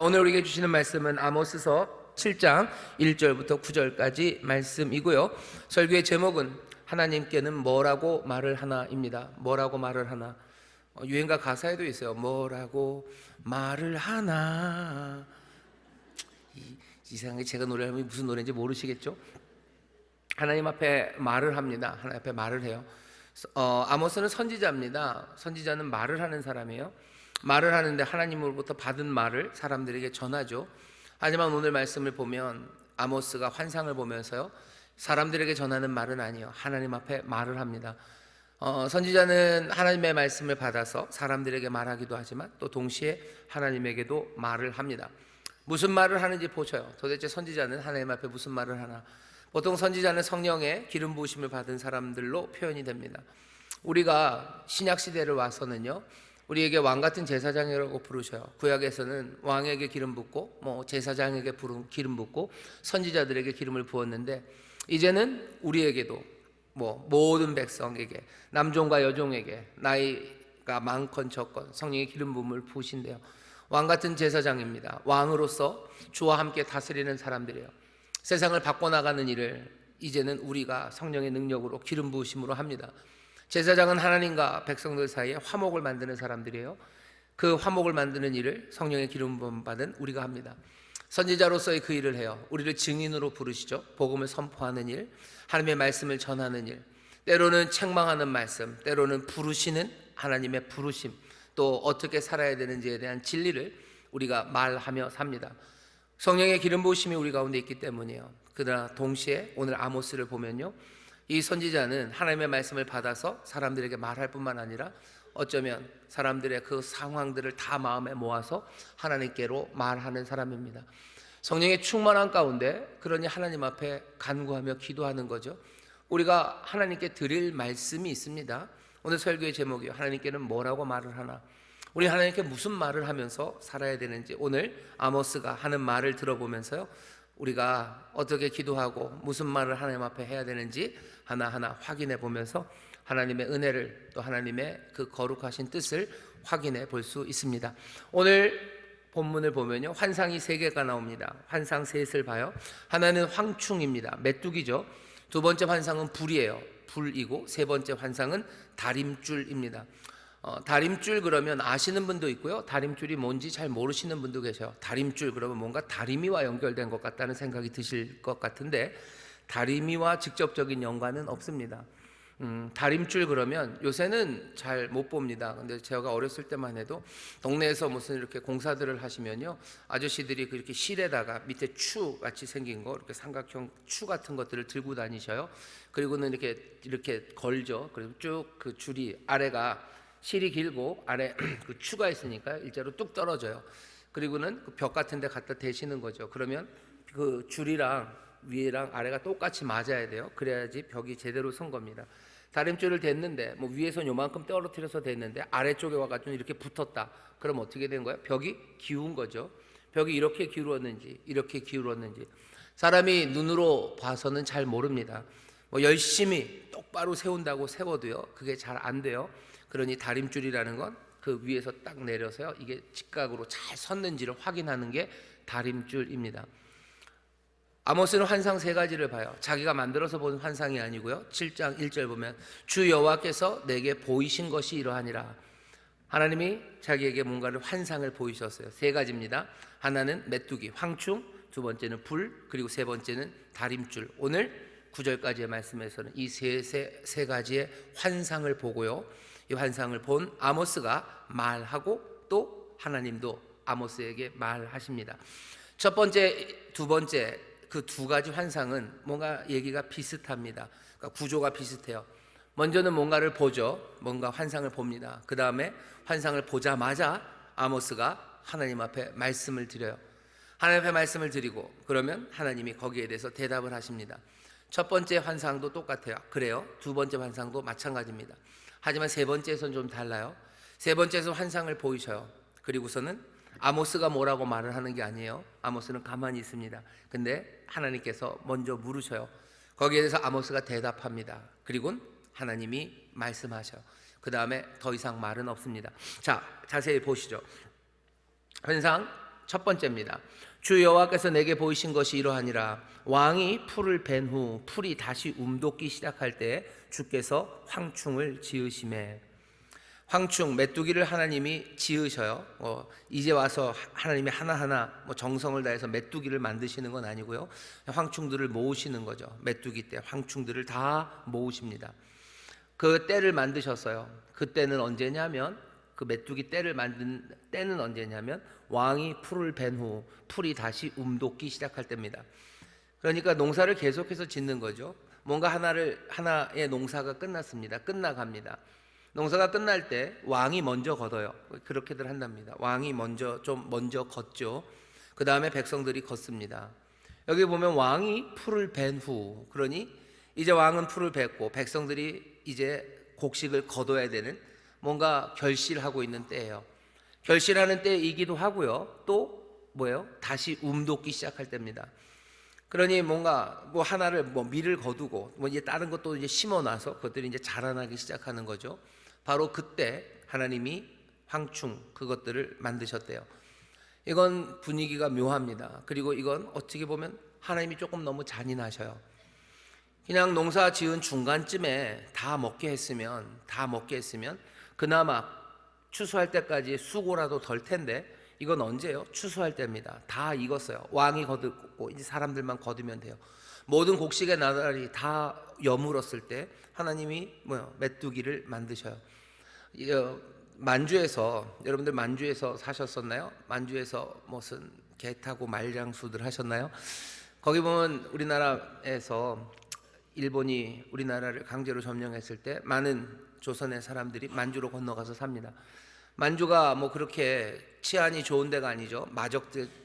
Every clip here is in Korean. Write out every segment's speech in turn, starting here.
오늘 우리에게 주시는 말씀은 아모스서 7장 1절부터 9절까지 말씀이고요. 설교의 제목은 하나님께는 뭐라고 말을 하나입니다. 뭐라고 말을 하나. 유행가 가사에도 있어요. 뭐라고 말을 하나. 이상하게 제가 노래하면 무슨 노래인지 모르시겠죠? 하나님 앞에 말을 합니다. 하나님 앞에 말을 해요. 아모스는 선지자입니다. 선지자는 말을 하는 사람이에요. 말을 하는데 하나님으로부터 받은 말을 사람들에게 전하죠. 하지만 오늘 말씀을 보면 아모스가 환상을 보면서요, 사람들에게 전하는 말은 아니에요. 하나님 앞에 말을 합니다. 선지자는 하나님의 말씀을 받아서 사람들에게 말하기도 하지만 또 동시에 하나님에게도 말을 합니다. 무슨 말을 하는지 보셔요. 도대체 선지자는 하나님 앞에 무슨 말을 하나. 보통 선지자는 성령의 기름 부으심을 받은 사람들로 표현이 됩니다. 우리가 신약 시대를 와서는요, 우리에게 왕 같은 제사장이라고 부르셔요. 구약에서는 왕에게 기름 붓고 제사장에게 기름 붓고 선지자들에게 기름을 부었는데, 이제는 우리에게도 모든 백성에게, 남종과 여종에게, 나이가 많건 적건 성령의 기름 부음을 부으신대요. 왕 같은 제사장입니다. 왕으로서 주와 함께 다스리는 사람들이에요. 세상을 바꿔나가는 일을 이제는 우리가 성령의 능력으로 기름 부으심으로 합니다. 제사장은 하나님과 백성들 사이에 화목을 만드는 사람들이에요. 그 화목을 만드는 일을 성령의 기름 부음 받은 우리가 합니다. 선지자로서의 그 일을 해요. 우리를 증인으로 부르시죠. 복음을 선포하는 일, 하나님의 말씀을 전하는 일, 때로는 책망하는 말씀, 때로는 부르시는 하나님의 부르심, 또 어떻게 살아야 되는지에 대한 진리를 우리가 말하며 삽니다. 성령의 기름 부으심이 우리 가운데 있기 때문이에요. 그러나 동시에 오늘 아모스를 보면요, 이 선지자는 하나님의 말씀을 받아서 사람들에게 말할 뿐만 아니라 어쩌면 사람들의 그 상황들을 다 마음에 모아서 하나님께로 말하는 사람입니다. 성령의 충만한 가운데 그러니 하나님 앞에 간구하며 기도하는 거죠. 우리가 하나님께 드릴 말씀이 있습니다. 오늘 설교의 제목이요, 하나님께는 뭐라고 말을 하나. 우리 하나님께 무슨 말을 하면서 살아야 되는지 오늘 아모스가 하는 말을 들어보면서요, 우리가 어떻게 기도하고 무슨 말을 하나님 앞에 해야 되는지 하나하나 확인해 보면서 하나님의 은혜를, 또 하나님의 그 거룩하신 뜻을 확인해 볼 수 있습니다. 오늘 본문을 보면요, 환상이 3개가 나옵니다. 환상 셋을 봐요. 하나는 황충입니다. 메뚜기죠. 두 번째 환상은 불이에요. 불이고, 세 번째 환상은 다림줄입니다. 다림줄 그러면 아시는 분도 있고요, 다림줄이 뭔지 잘 모르시는 분도 계셔요. 다림줄 그러면 뭔가 다리미와 연결된 것 같다는 생각이 드실 것 같은데, 다리미와 직접적인 연관은 없습니다. 다림줄 그러면 요새는 잘 못 봅니다. 근데 제가 어렸을 때만 해도 동네에서 무슨 이렇게 공사들을 하시면요, 아저씨들이 그렇게 실에다가 밑에 추 같이 생긴 거, 이렇게 삼각형 추 같은 것들을 들고 다니셔요. 그리고는 이렇게 걸죠. 그리고 쭉 그 줄이, 아래가 실이 길고 아래 그 추가 있으니까 일자로 뚝 떨어져요. 그리고는 그 벽 같은 데 갖다 대시는 거죠. 그러면 그 줄이랑 위에랑 아래가 똑같이 맞아야 돼요. 그래야지 벽이 제대로 선 겁니다. 다림줄을 댔는데 위에서 요만큼 떨어뜨려서 댔는데 아래쪽에 와가지고 이렇게 붙었다. 그럼 어떻게 된 거예요? 벽이 기운 거죠. 벽이 이렇게 기울었는지 이렇게 기울었는지 사람이 눈으로 봐서는 잘 모릅니다. 열심히 똑바로 세운다고 세워도요, 그게 잘 안 돼요. 그러니 다림줄이라는 건 그 위에서 딱 내려서요, 이게 직각으로 잘 섰는지를 확인하는 게 다림줄입니다. 아모스는 환상 3가지를 봐요. 자기가 만들어서 본 환상이 아니고요, 7장 1절 보면 주 여호와께서 내게 보이신 것이 이러하니라. 하나님이 자기에게 뭔가를 환상을 보이셨어요. 3가지입니다. 하나는 메뚜기, 황충, 두 번째는 불, 그리고 세 번째는 다림줄. 오늘 9절까지의 말씀에서는 이 세 가지의 환상을 보고요, 이 환상을 본 아모스가 말하고 또 하나님도 아모스에게 말하십니다. 첫 번째, 두 번째 그 2가지 환상은 뭔가 얘기가 비슷합니다. 그러니까 구조가 비슷해요. 먼저는 뭔가를 보죠. 뭔가 환상을 봅니다. 그 다음에 환상을 보자마자 아모스가 하나님 앞에 말씀을 드려요. 하나님 앞에 말씀을 드리고 그러면 하나님이 거기에 대해서 대답을 하십니다. 첫 번째 환상도 똑같아요. 그래요. 두 번째 환상도 마찬가지입니다. 하지만 세 번째에서는 좀 달라요. 세 번째에서 환상을 보이셔요. 그리고서는 아모스가 뭐라고 말을 하는 게 아니에요. 아모스는 가만히 있습니다. 근데 하나님께서 먼저 물으셔요. 거기에 대해서 아모스가 대답합니다. 그리고는 하나님이 말씀하셔요. 그 다음에 더 이상 말은 없습니다. 자, 자세히 보시죠. 환상 첫 번째입니다. 주 여호와께서 내게 보이신 것이 이러하니라. 왕이 풀을 벤 후 풀이 다시 움돋기 시작할 때 주께서 황충을 지으심에. 황충, 메뚜기를 하나님이 지으셔요. 이제 와서 하나님이 하나하나 정성을 다해서 메뚜기를 만드시는 건 아니고요. 황충들을 모으시는 거죠. 메뚜기 떼, 황충들을 다 모으십니다. 그 떼를 만드셨어요. 그때는 언제냐면, 그 메뚜기 떼를 만든 때는 언제냐면 왕이 풀을 벤 후 풀이 다시 움돋기 시작할 때입니다. 그러니까 농사를 계속해서 짓는 거죠. 뭔가 하나의 농사가 끝났습니다. 끝나갑니다. 농사가 끝날 때 왕이 먼저 걷어요. 그렇게들 한답니다. 왕이 먼저 걷죠. 그 다음에 백성들이 걷습니다. 여기 보면 왕이 풀을 벤 후, 그러니 이제 왕은 풀을 뱉고 백성들이 이제 곡식을 거둬야 되는 뭔가 결실하고 있는 때예요. 결실하는 때이기도 하고요. 또 뭐예요? 다시 움돋기 시작할 때입니다. 그러니 뭔가 하나를 밀을 거두고 이제 다른 것도 이제 심어놔서 그것들이 이제 자라나기 시작하는 거죠. 바로 그때 하나님이 황충 그것들을 만드셨대요. 이건 분위기가 묘합니다. 그리고 이건 어떻게 보면 하나님이 조금 너무 잔인하셔요. 그냥 농사 지은 중간쯤에 다 먹게 했으면 그나마 추수할 때까지 수고라도 덜 텐데, 이건 언제요? 추수할 때입니다. 다 익었어요. 왕이 거두고 이제 사람들만 거두면 돼요. 모든 곡식의 나날이 다 여물었을 때 하나님이 메뚜기를 만드셔요. 만주에서, 여러분들 만주에서 사셨었나요? 만주에서 무슨 개 타고 말장수들 하셨나요? 거기 보면 우리나라에서 일본이 우리나라를 강제로 점령했을 때 많은 조선의 사람들이 만주로 건너가서 삽니다. 만주가 그렇게 치안이 좋은 데가 아니죠.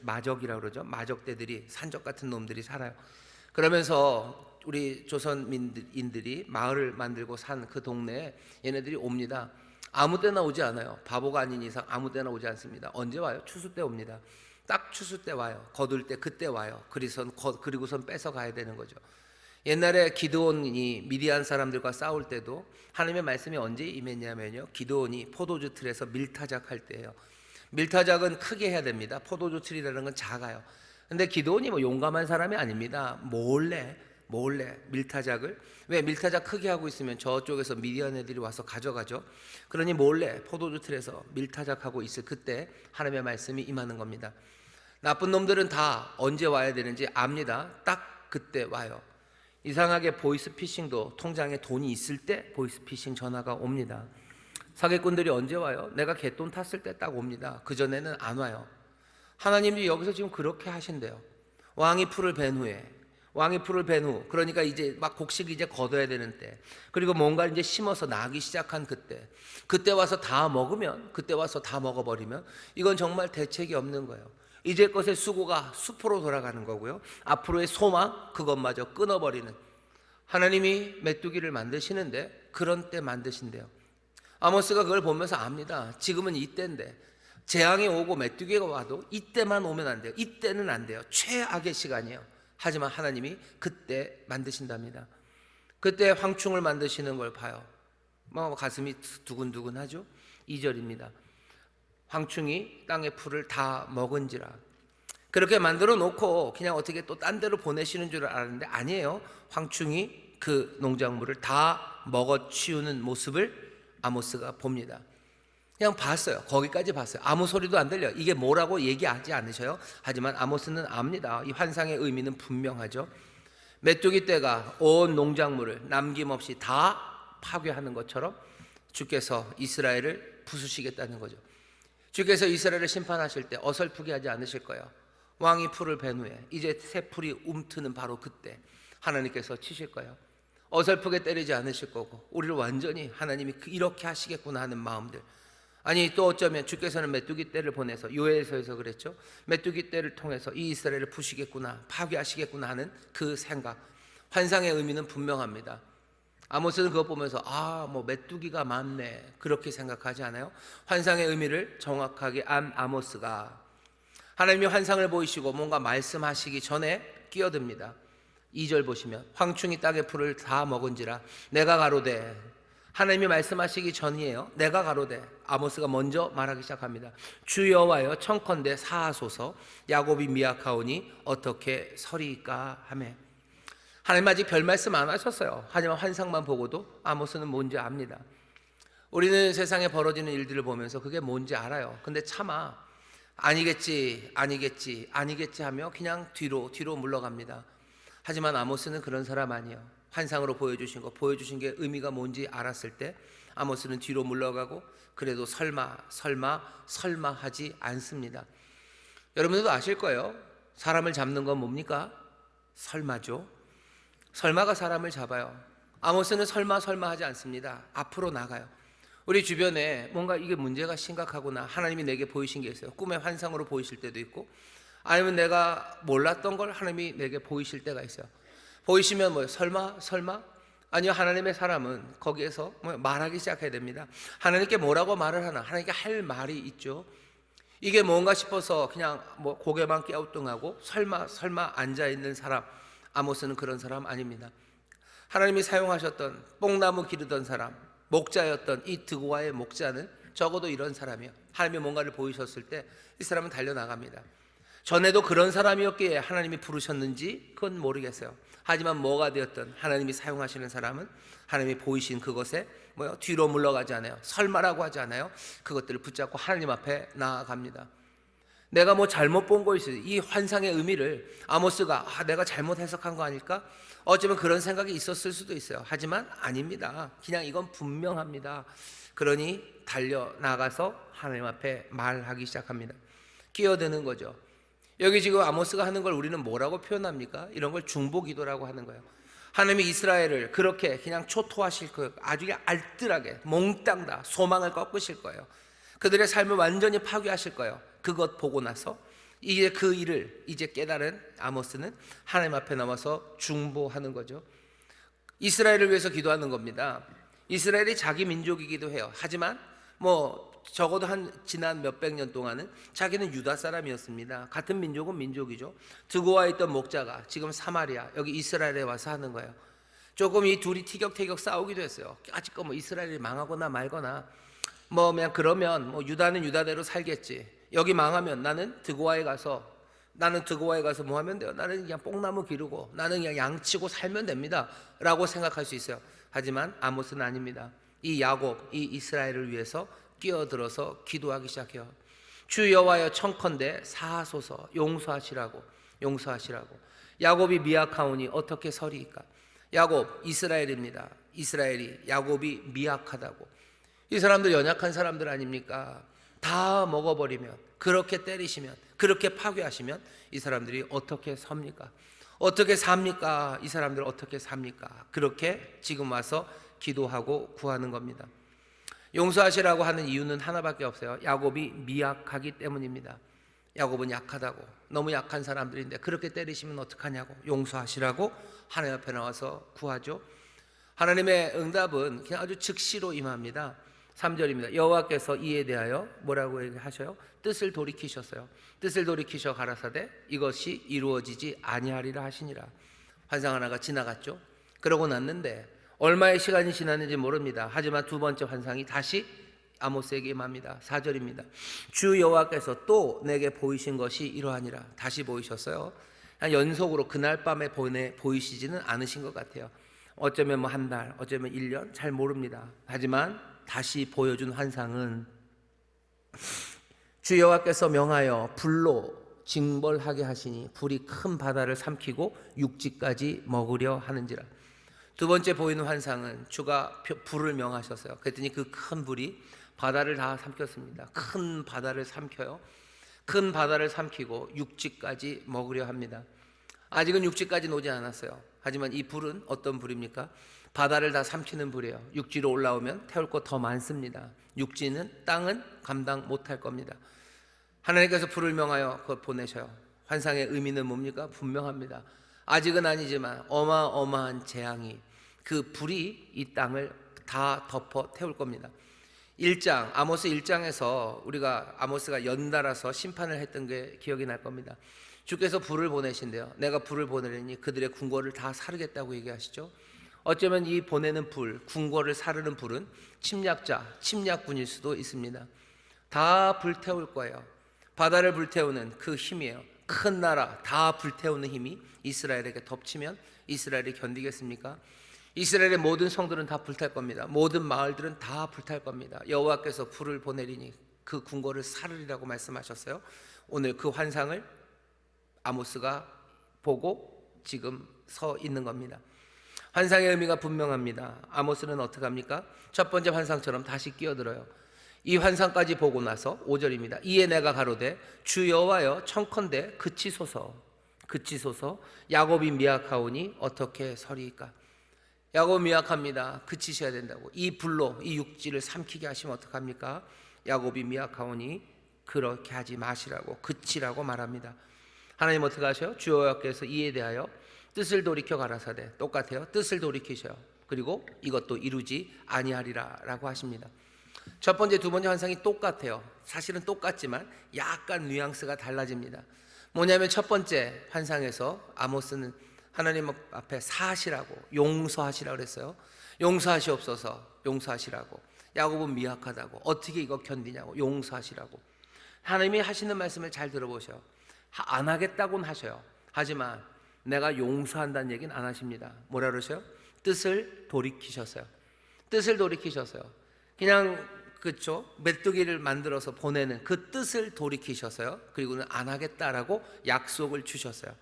마적이라고 그러죠. 마적대들이, 산적 같은 놈들이 살아요. 그러면서 우리 조선인들이 마을을 만들고 산 그 동네에 얘네들이 옵니다. 아무 때나 오지 않아요. 바보가 아닌 이상 아무 때나 오지 않습니다. 언제 와요? 추수 때 옵니다. 딱 추수 때 와요. 거둘 때 그때 와요. 그리고선 뺏어 가야 되는 거죠. 옛날에 기드온이 미디안 사람들과 싸울 때도 하나님의 말씀이 언제 임했냐면요, 기드온이 포도주 틀에서 밀타작할 때예요. 밀타작은 크게 해야 됩니다. 포도주 틀이라는 건 작아요. 근데 기드온이 용감한 사람이 아닙니다. 몰래 밀타작을, 왜 밀타작 크게 하고 있으면 저쪽에서 미디안 애들이 와서 가져가죠. 그러니 몰래 포도주 틀에서 밀타작하고 있을 그때 하나님의 말씀이 임하는 겁니다. 나쁜 놈들은 다 언제 와야 되는지 압니다. 딱 그때 와요. 이상하게 보이스피싱도 통장에 돈이 있을 때 보이스피싱 전화가 옵니다. 사기꾼들이 언제 와요? 내가 개돈 탔을 때 딱 옵니다. 그전에는 안 와요. 하나님이 여기서 지금 그렇게 하신대요. 왕이 풀을 벤 후, 그러니까 이제 막 곡식 이제 거둬야 되는 때, 그리고 뭔가 이제 심어서 나기 시작한 그때 와서 다 먹어버리면 이건 정말 대책이 없는 거예요. 이제 것의 수고가 수포로 돌아가는 거고요. 앞으로의 소망, 그것마저 끊어버리는, 하나님이 메뚜기를 만드시는데 그런 때 만드신대요. 아모스가 그걸 보면서 압니다. 지금은 이때인데, 재앙이 오고 메뚜기가 와도 이때만 오면 안 돼요. 이때는 안 돼요. 최악의 시간이에요. 하지만 하나님이 그때 만드신답니다. 그때 황충을 만드시는 걸 봐요. 가슴이 두근두근하죠. 2절입니다. 황충이 땅의 풀을 다 먹은지라. 그렇게 만들어 놓고 그냥 어떻게 또 딴 데로 보내시는 줄 알았는데 아니에요. 황충이 그 농작물을 다 먹어치우는 모습을 아모스가 봅니다. 그냥 봤어요. 거기까지 봤어요. 아무 소리도 안 들려요. 이게 뭐라고 얘기하지 않으셔요. 하지만 아모스는 압니다. 이 환상의 의미는 분명하죠. 메뚜기 떼가 온 농작물을 남김없이 다 파괴하는 것처럼 주께서 이스라엘을 부수시겠다는 거죠. 주께서 이스라엘을 심판하실 때 어설프게 하지 않으실 거예요. 왕이 풀을 벤 후에 이제 새 풀이 움트는 바로 그때 하나님께서 치실 거예요. 어설프게 때리지 않으실 거고, 우리를 완전히 하나님이 이렇게 하시겠구나 하는 마음들. 아니, 또 어쩌면 주께서는 메뚜기 떼를 보내서, 요엘서에서 그랬죠. 메뚜기 떼를 통해서 이 이스라엘을 부시겠구나, 파괴하시겠구나 하는 그 생각, 환상의 의미는 분명합니다. 아모스는 그것 보면서 메뚜기가 많네, 그렇게 생각하지 않아요? 환상의 의미를 정확하게 안 아모스가 하나님이 환상을 보이시고 뭔가 말씀하시기 전에 끼어듭니다. 2절 보시면 황충이 땅의 풀을 다 먹은지라 내가 가로되, 하나님이 말씀하시기 전이에요. 내가 가로되, 아모스가 먼저 말하기 시작합니다. 주 여호와여 청컨대 사하소서, 야곱이 미약하오니 어떻게 서리이까 하매. 하나님 아직 별 말씀 안 하셨어요. 하지만 환상만 보고도 아모스는 뭔지 압니다. 우리는 세상에 벌어지는 일들을 보면서 그게 뭔지 알아요. 근데 차마 아니겠지 아니겠지 아니겠지 하며 그냥 뒤로 물러갑니다. 하지만 아모스는 그런 사람 아니에요. 환상으로 보여주신 게 의미가 뭔지 알았을 때 아모스는 뒤로 물러가고 그래도 설마 하지 않습니다. 여러분들도 아실 거예요. 사람을 잡는 건 뭡니까? 설마죠. 설마가 사람을 잡아요. 아모스는 설마 하지 않습니다. 앞으로 나가요. 우리 주변에 뭔가 이게 문제가 심각하구나, 하나님이 내게 보이신 게 있어요. 꿈의 환상으로 보이실 때도 있고, 아니면 내가 몰랐던 걸 하나님이 내게 보이실 때가 있어요. 보이시면 뭐예요? 설마? 아니요, 하나님의 사람은 거기에서 말하기 시작해야 됩니다. 하나님께 뭐라고 말을 하나? 하나님께 할 말이 있죠. 이게 뭔가 싶어서 그냥 고개만 갸우뚱하고 설마 앉아있는 사람, 아모스는 그런 사람 아닙니다. 하나님이 사용하셨던 뽕나무 기르던 사람, 목자였던 이 드고아의 목자는 적어도 이런 사람이에요. 하나님이 뭔가를 보이셨을 때 이 사람은 달려나갑니다. 전에도 그런 사람이었기에 하나님이 부르셨는지 그건 모르겠어요. 하지만 뭐가 되었든 하나님이 사용하시는 사람은 하나님이 보이신 그것에 뒤로 물러가지 않아요. 설마라고 하지 않아요. 그것들을 붙잡고 하나님 앞에 나아갑니다. 내가 잘못 본 거 있어요. 이 환상의 의미를 아모스가 내가 잘못 해석한 거 아닐까? 어쩌면 그런 생각이 있었을 수도 있어요. 하지만 아닙니다. 그냥 이건 분명합니다. 그러니 달려나가서 하나님 앞에 말하기 시작합니다. 끼어드는 거죠. 여기 지금 아모스가 하는 걸 우리는 뭐라고 표현합니까? 이런 걸 중보기도라고 하는 거예요. 하나님이 이스라엘을 그렇게 그냥 초토화실 거예요. 아주 알뜰하게 몽땅 다 소망을 꺾으실 거예요. 그들의 삶을 완전히 파괴하실 거예요. 그것 보고 나서 이제 그 일을 이제 깨달은 아모스는 하나님 앞에 나와서 중보하는 거죠. 이스라엘을 위해서 기도하는 겁니다. 이스라엘이 자기 민족이기도 해요. 하지만 적어도 지난 몇백 년 동안은 자기는 유다 사람이었습니다. 같은 민족은 민족이죠. 드고아에 있던 목자가 지금 사마리아, 여기 이스라엘에 와서 하는 거예요. 조금 이 둘이 티격태격 싸우기도 했어요. 아직 이스라엘이 망하거나 말거나 그냥 그러면 유다는 유다대로 살겠지. 여기 망하면 나는 드고아에 가서 뭐 하면 돼요? 나는 그냥 뽕나무 기르고 나는 그냥 양치고 살면 됩니다 라고 생각할 수 있어요. 하지만 아모스는 아닙니다. 이 야곱, 이 이스라엘을 위해서 끼어들어서 기도하기 시작해요. 주 여호와여 청컨대 사하소서, 용서하시라고. 야곱이 미약하오니 어떻게 서리이까? 야곱, 이스라엘입니다. 이스라엘이 야곱이 미약하다고. 이 사람들 연약한 사람들 아닙니까? 다 먹어버리면, 그렇게 때리시면, 그렇게 파괴하시면 이 사람들이 어떻게 섭니까? 어떻게 삽니까? 이 사람들 어떻게 삽니까? 그렇게 지금 와서 기도하고 구하는 겁니다. 용서하시라고 하는 이유는 하나밖에 없어요. 야곱이 미약하기 때문입니다. 야곱은 약하다고, 너무 약한 사람들인데 그렇게 때리시면 어떡하냐고 용서하시라고 하나님 앞에 나와서 구하죠. 하나님의 응답은 그냥 아주 즉시로 임합니다. 3절입니다. 여호와께서 이에 대하여 뭐라고 얘기하셔요? 뜻을 돌이키셨어요. 뜻을 돌이키셔 가라사대 이것이 이루어지지 아니하리라 하시니라. 환상 하나가 지나갔죠. 그러고 났는데 얼마의 시간이 지났는지 모릅니다. 하지만 두 번째 환상이 다시 아모스에게 임합니다. 4절입니다. 주 여호와께서 또 내게 보이신 것이 이러하니라. 다시 보이셨어요. 연속으로 그날 밤에 보이시지는 않으신 것 같아요. 어쩌면 한 달, 어쩌면 1년, 잘 모릅니다. 하지만 다시 보여준 환상은 주 여호와께서 명하여 불로 징벌하게 하시니 불이 큰 바다를 삼키고 육지까지 먹으려 하는지라. 두 번째 보이는 환상은 주가 불을 명하셨어요. 그랬더니 그 큰 불이 바다를 다 삼켰습니다. 큰 바다를 삼켜요. 큰 바다를 삼키고 육지까지 먹으려 합니다. 아직은 육지까지는 오지 않았어요. 하지만 이 불은 어떤 불입니까? 바다를 다 삼키는 불이에요. 육지로 올라오면 태울 것 더 많습니다. 땅은 감당 못할 겁니다. 하나님께서 불을 명하여 그걸 보내셔요. 환상의 의미는 뭡니까? 분명합니다. 아직은 아니지만 어마어마한 재앙이, 그 불이 이 땅을 다 덮어 태울 겁니다. 아모스 1장에서 우리가 아모스가 연달아서 심판을 했던 게 기억이 날 겁니다. 주께서 불을 보내신대요. 내가 불을 보내려니 그들의 궁궐을 다 사르겠다고 얘기하시죠. 어쩌면 이 보내는 불, 궁궐을 사르는 불은 침략자, 침략군일 수도 있습니다. 다 불태울 거예요. 바다를 불태우는 그 힘이에요. 큰 나라 다 불태우는 힘이 이스라엘에게 덮치면 이스라엘이 견디겠습니까? 이스라엘의 모든 성들은 다 불탈 겁니다. 모든 마을들은 다 불탈 겁니다. 여호와께서 불을 보내리니 그 궁궐을 사르리라고 말씀하셨어요. 오늘 그 환상을 아모스가 보고 지금 서 있는 겁니다. 환상의 의미가 분명합니다. 아모스는 어떻게 합니까? 첫 번째 환상처럼 다시 끼어들어요. 이 환상까지 보고 나서 5절입니다. 이에 내가 가로되 주 여호와여 청컨대 그치소서 야곱이 미약하오니 어떻게 서리이까. 야곱 미약합니다. 그치셔야 된다고. 이 불로 이 육지를 삼키게 하시면 어떡합니까? 야곱이 미약하오니 그렇게 하지 마시라고, 그치라고 말합니다. 하나님 어떻게 하셔요? 주 여호와께서 이에 대하여 뜻을 돌이켜 가라사대, 똑같아요. 뜻을 돌이키셔요. 그리고 이것도 이루지 아니하리라 라고 하십니다. 첫 번째, 두 번째 환상이 똑같아요. 사실은 똑같지만 약간 뉘앙스가 달라집니다. 뭐냐면 첫 번째 환상에서 아모스는 하나님 앞에 사하시라고, 용서하시라고 그랬어요. 용서하시옵소서, 용서하시라고. 야곱은 미약하다고, 어떻게 이거 견디냐고, 용서하시라고. 하나님이 하시는 말씀을 잘 들어보셔요. 안 하겠다고는 하셔요. 하지만 내가 용서한다는 얘기는 안 하십니다. 뭐라 그러셔요? 뜻을 돌이키셨어요. 뜻을 돌이키셨어요. 그냥 그렇죠, 메뚜기를 만들어서 보내는 그 뜻을 돌이키셨어요. 그리고는 안 하겠다라고 약속을 주셨어요.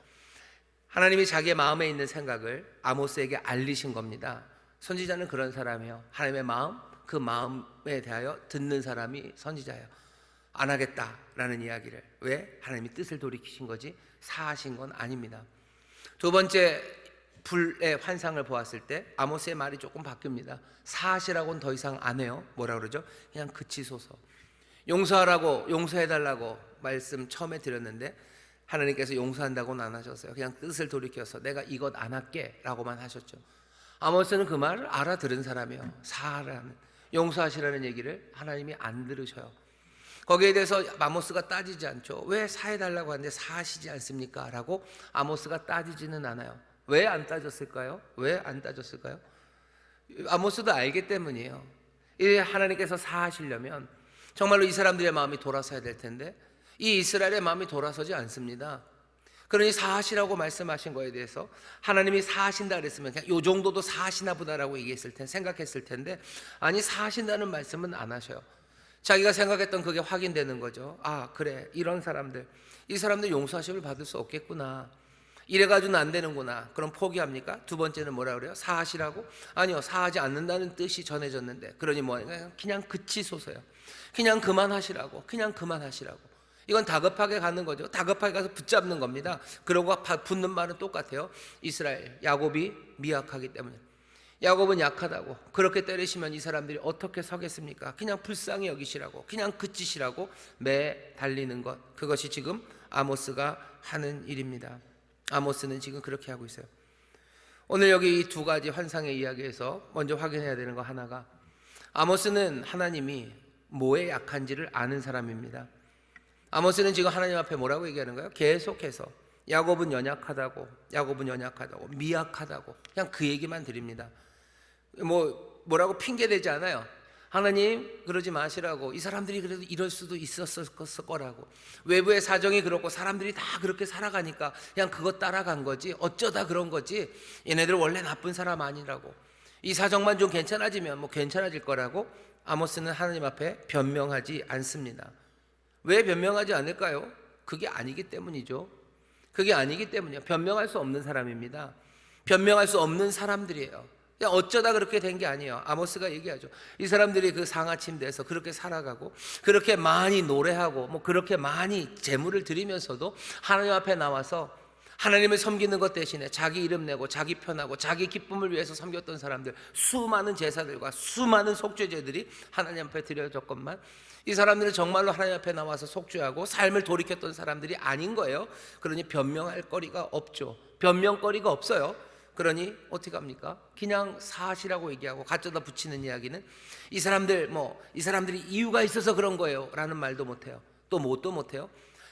하나님이 자기의 마음에 있는 생각을 아모스에게 알리신 겁니다. 선지자는 그런 사람이에요. 하나님의 마음, 그 마음에 대하여 듣는 사람이 선지자예요. 안 하겠다라는 이야기를. 왜? 하나님이 뜻을 돌이키신 거지 사하신 건 아닙니다. 두 번째 불의 환상을 보았을 때 아모스의 말이 조금 바뀝니다. 사하시라고는 더 이상 안 해요. 뭐라 그러죠? 그냥 그치소서. 용서하라고, 용서해달라고 말씀 처음에 드렸는데 하나님께서 용서한다고는 안 하셨어요. 그냥 뜻을 돌이켜서 내가 이것 안 할게 라고만 하셨죠. 아모스는 그 말을 알아들은 사람이에요. 사하라는, 용서하시라는 얘기를 하나님이 안 들으셔요. 거기에 대해서 아모스가 따지지 않죠. 왜 사해달라고 하는데 사하시지 않습니까? 라고 아모스가 따지지는 않아요. 왜 안 따졌을까요? 왜 안 따졌을까요? 아모스도 알기 때문이에요. 이 하나님께서 사하시려면 정말로 이 사람들의 마음이 돌아서야 될 텐데 이 이스라엘의 마음이 돌아서지 않습니다. 그러니 사하시라고 말씀하신 거에 대해서 하나님이 사하신다 그랬으면 그냥 요 정도도 사하시나 보다라고 얘기했을 텐데, 생각했을 텐데, 아니 사하신다는 말씀은 안 하셔요. 자기가 생각했던 그게 확인되는 거죠. 아 그래, 이런 사람들, 이 사람들 용서하심을 받을 수 없겠구나, 이래가지고는 안 되는구나. 그럼 포기합니까? 두 번째는 뭐라 그래요? 사하시라고? 아니요, 사하지 않는다는 뜻이 전해졌는데, 그러니 뭐냐, 그냥 그치소서요. 그냥 그만하시라고, 그냥 그만하시라고. 이건 다급하게 가는 거죠. 다급하게 가서 붙잡는 겁니다. 그러고 붙는 말은 똑같아요. 이스라엘, 야곱이 미약하기 때문에. 야곱은 약하다고, 그렇게 때리시면 이 사람들이 어떻게 서겠습니까? 그냥 불쌍히 여기시라고, 그냥 그치시라고 매 달리는 것, 그것이 지금 아모스가 하는 일입니다. 아모스는 지금 그렇게 하고 있어요. 오늘 여기 이 두 가지 환상의 이야기에서 먼저 확인해야 되는 거 하나가, 아모스는 하나님이 뭐에 약한지를 아는 사람입니다. 아모스는 지금 하나님 앞에 뭐라고 얘기하는 거예요? 계속해서 야곱은 연약하다고, 야곱은 연약하다고, 미약하다고, 그냥 그 얘기만 드립니다. 뭐라고 핑계대지 않아요. 하나님 그러지 마시라고, 이 사람들이 그래도 이럴 수도 있었을 거라고, 외부의 사정이 그렇고 사람들이 다 그렇게 살아가니까 그냥 그것 따라간 거지, 어쩌다 그런 거지, 얘네들 원래 나쁜 사람 아니라고, 이 사정만 좀 괜찮아지면 뭐 괜찮아질 거라고 아모스는 하나님 앞에 변명하지 않습니다. 왜 변명하지 않을까요? 그게 아니기 때문이죠. 그게 아니기 때문이에요. 변명할 수 없는 사람입니다. 변명할 수 없는 사람들이에요. 그냥 어쩌다 그렇게 된 게 아니에요. 아모스가 얘기하죠. 이 사람들이 그 상하 침대에서 그렇게 살아가고 그렇게 많이 노래하고 뭐 그렇게 많이 제물을 드리면서도 하나님 앞에 나와서 하나님을 섬기는 것 대신에 자기 이름 내고 자기 편하고 자기 기쁨을 위해서 섬겼던 사람들, 수많은 제사들과 수많은 속죄제들이 하나님 앞에 드려졌건만 이 사람들은 정말로 하나님 앞에 나와서 속죄하고 삶을 돌이켰던 사람들이 아닌 거예요. 그러니 변명할 거리가 없죠. 변명거리가 없어요. 그러니 어떻게 합니까? 그냥 사하시라고 얘기하고 가져다 붙이는 이야기는 이 사람들이 이유가 있어서 그런 거예요 라는 말도 못해요. 또 못해요.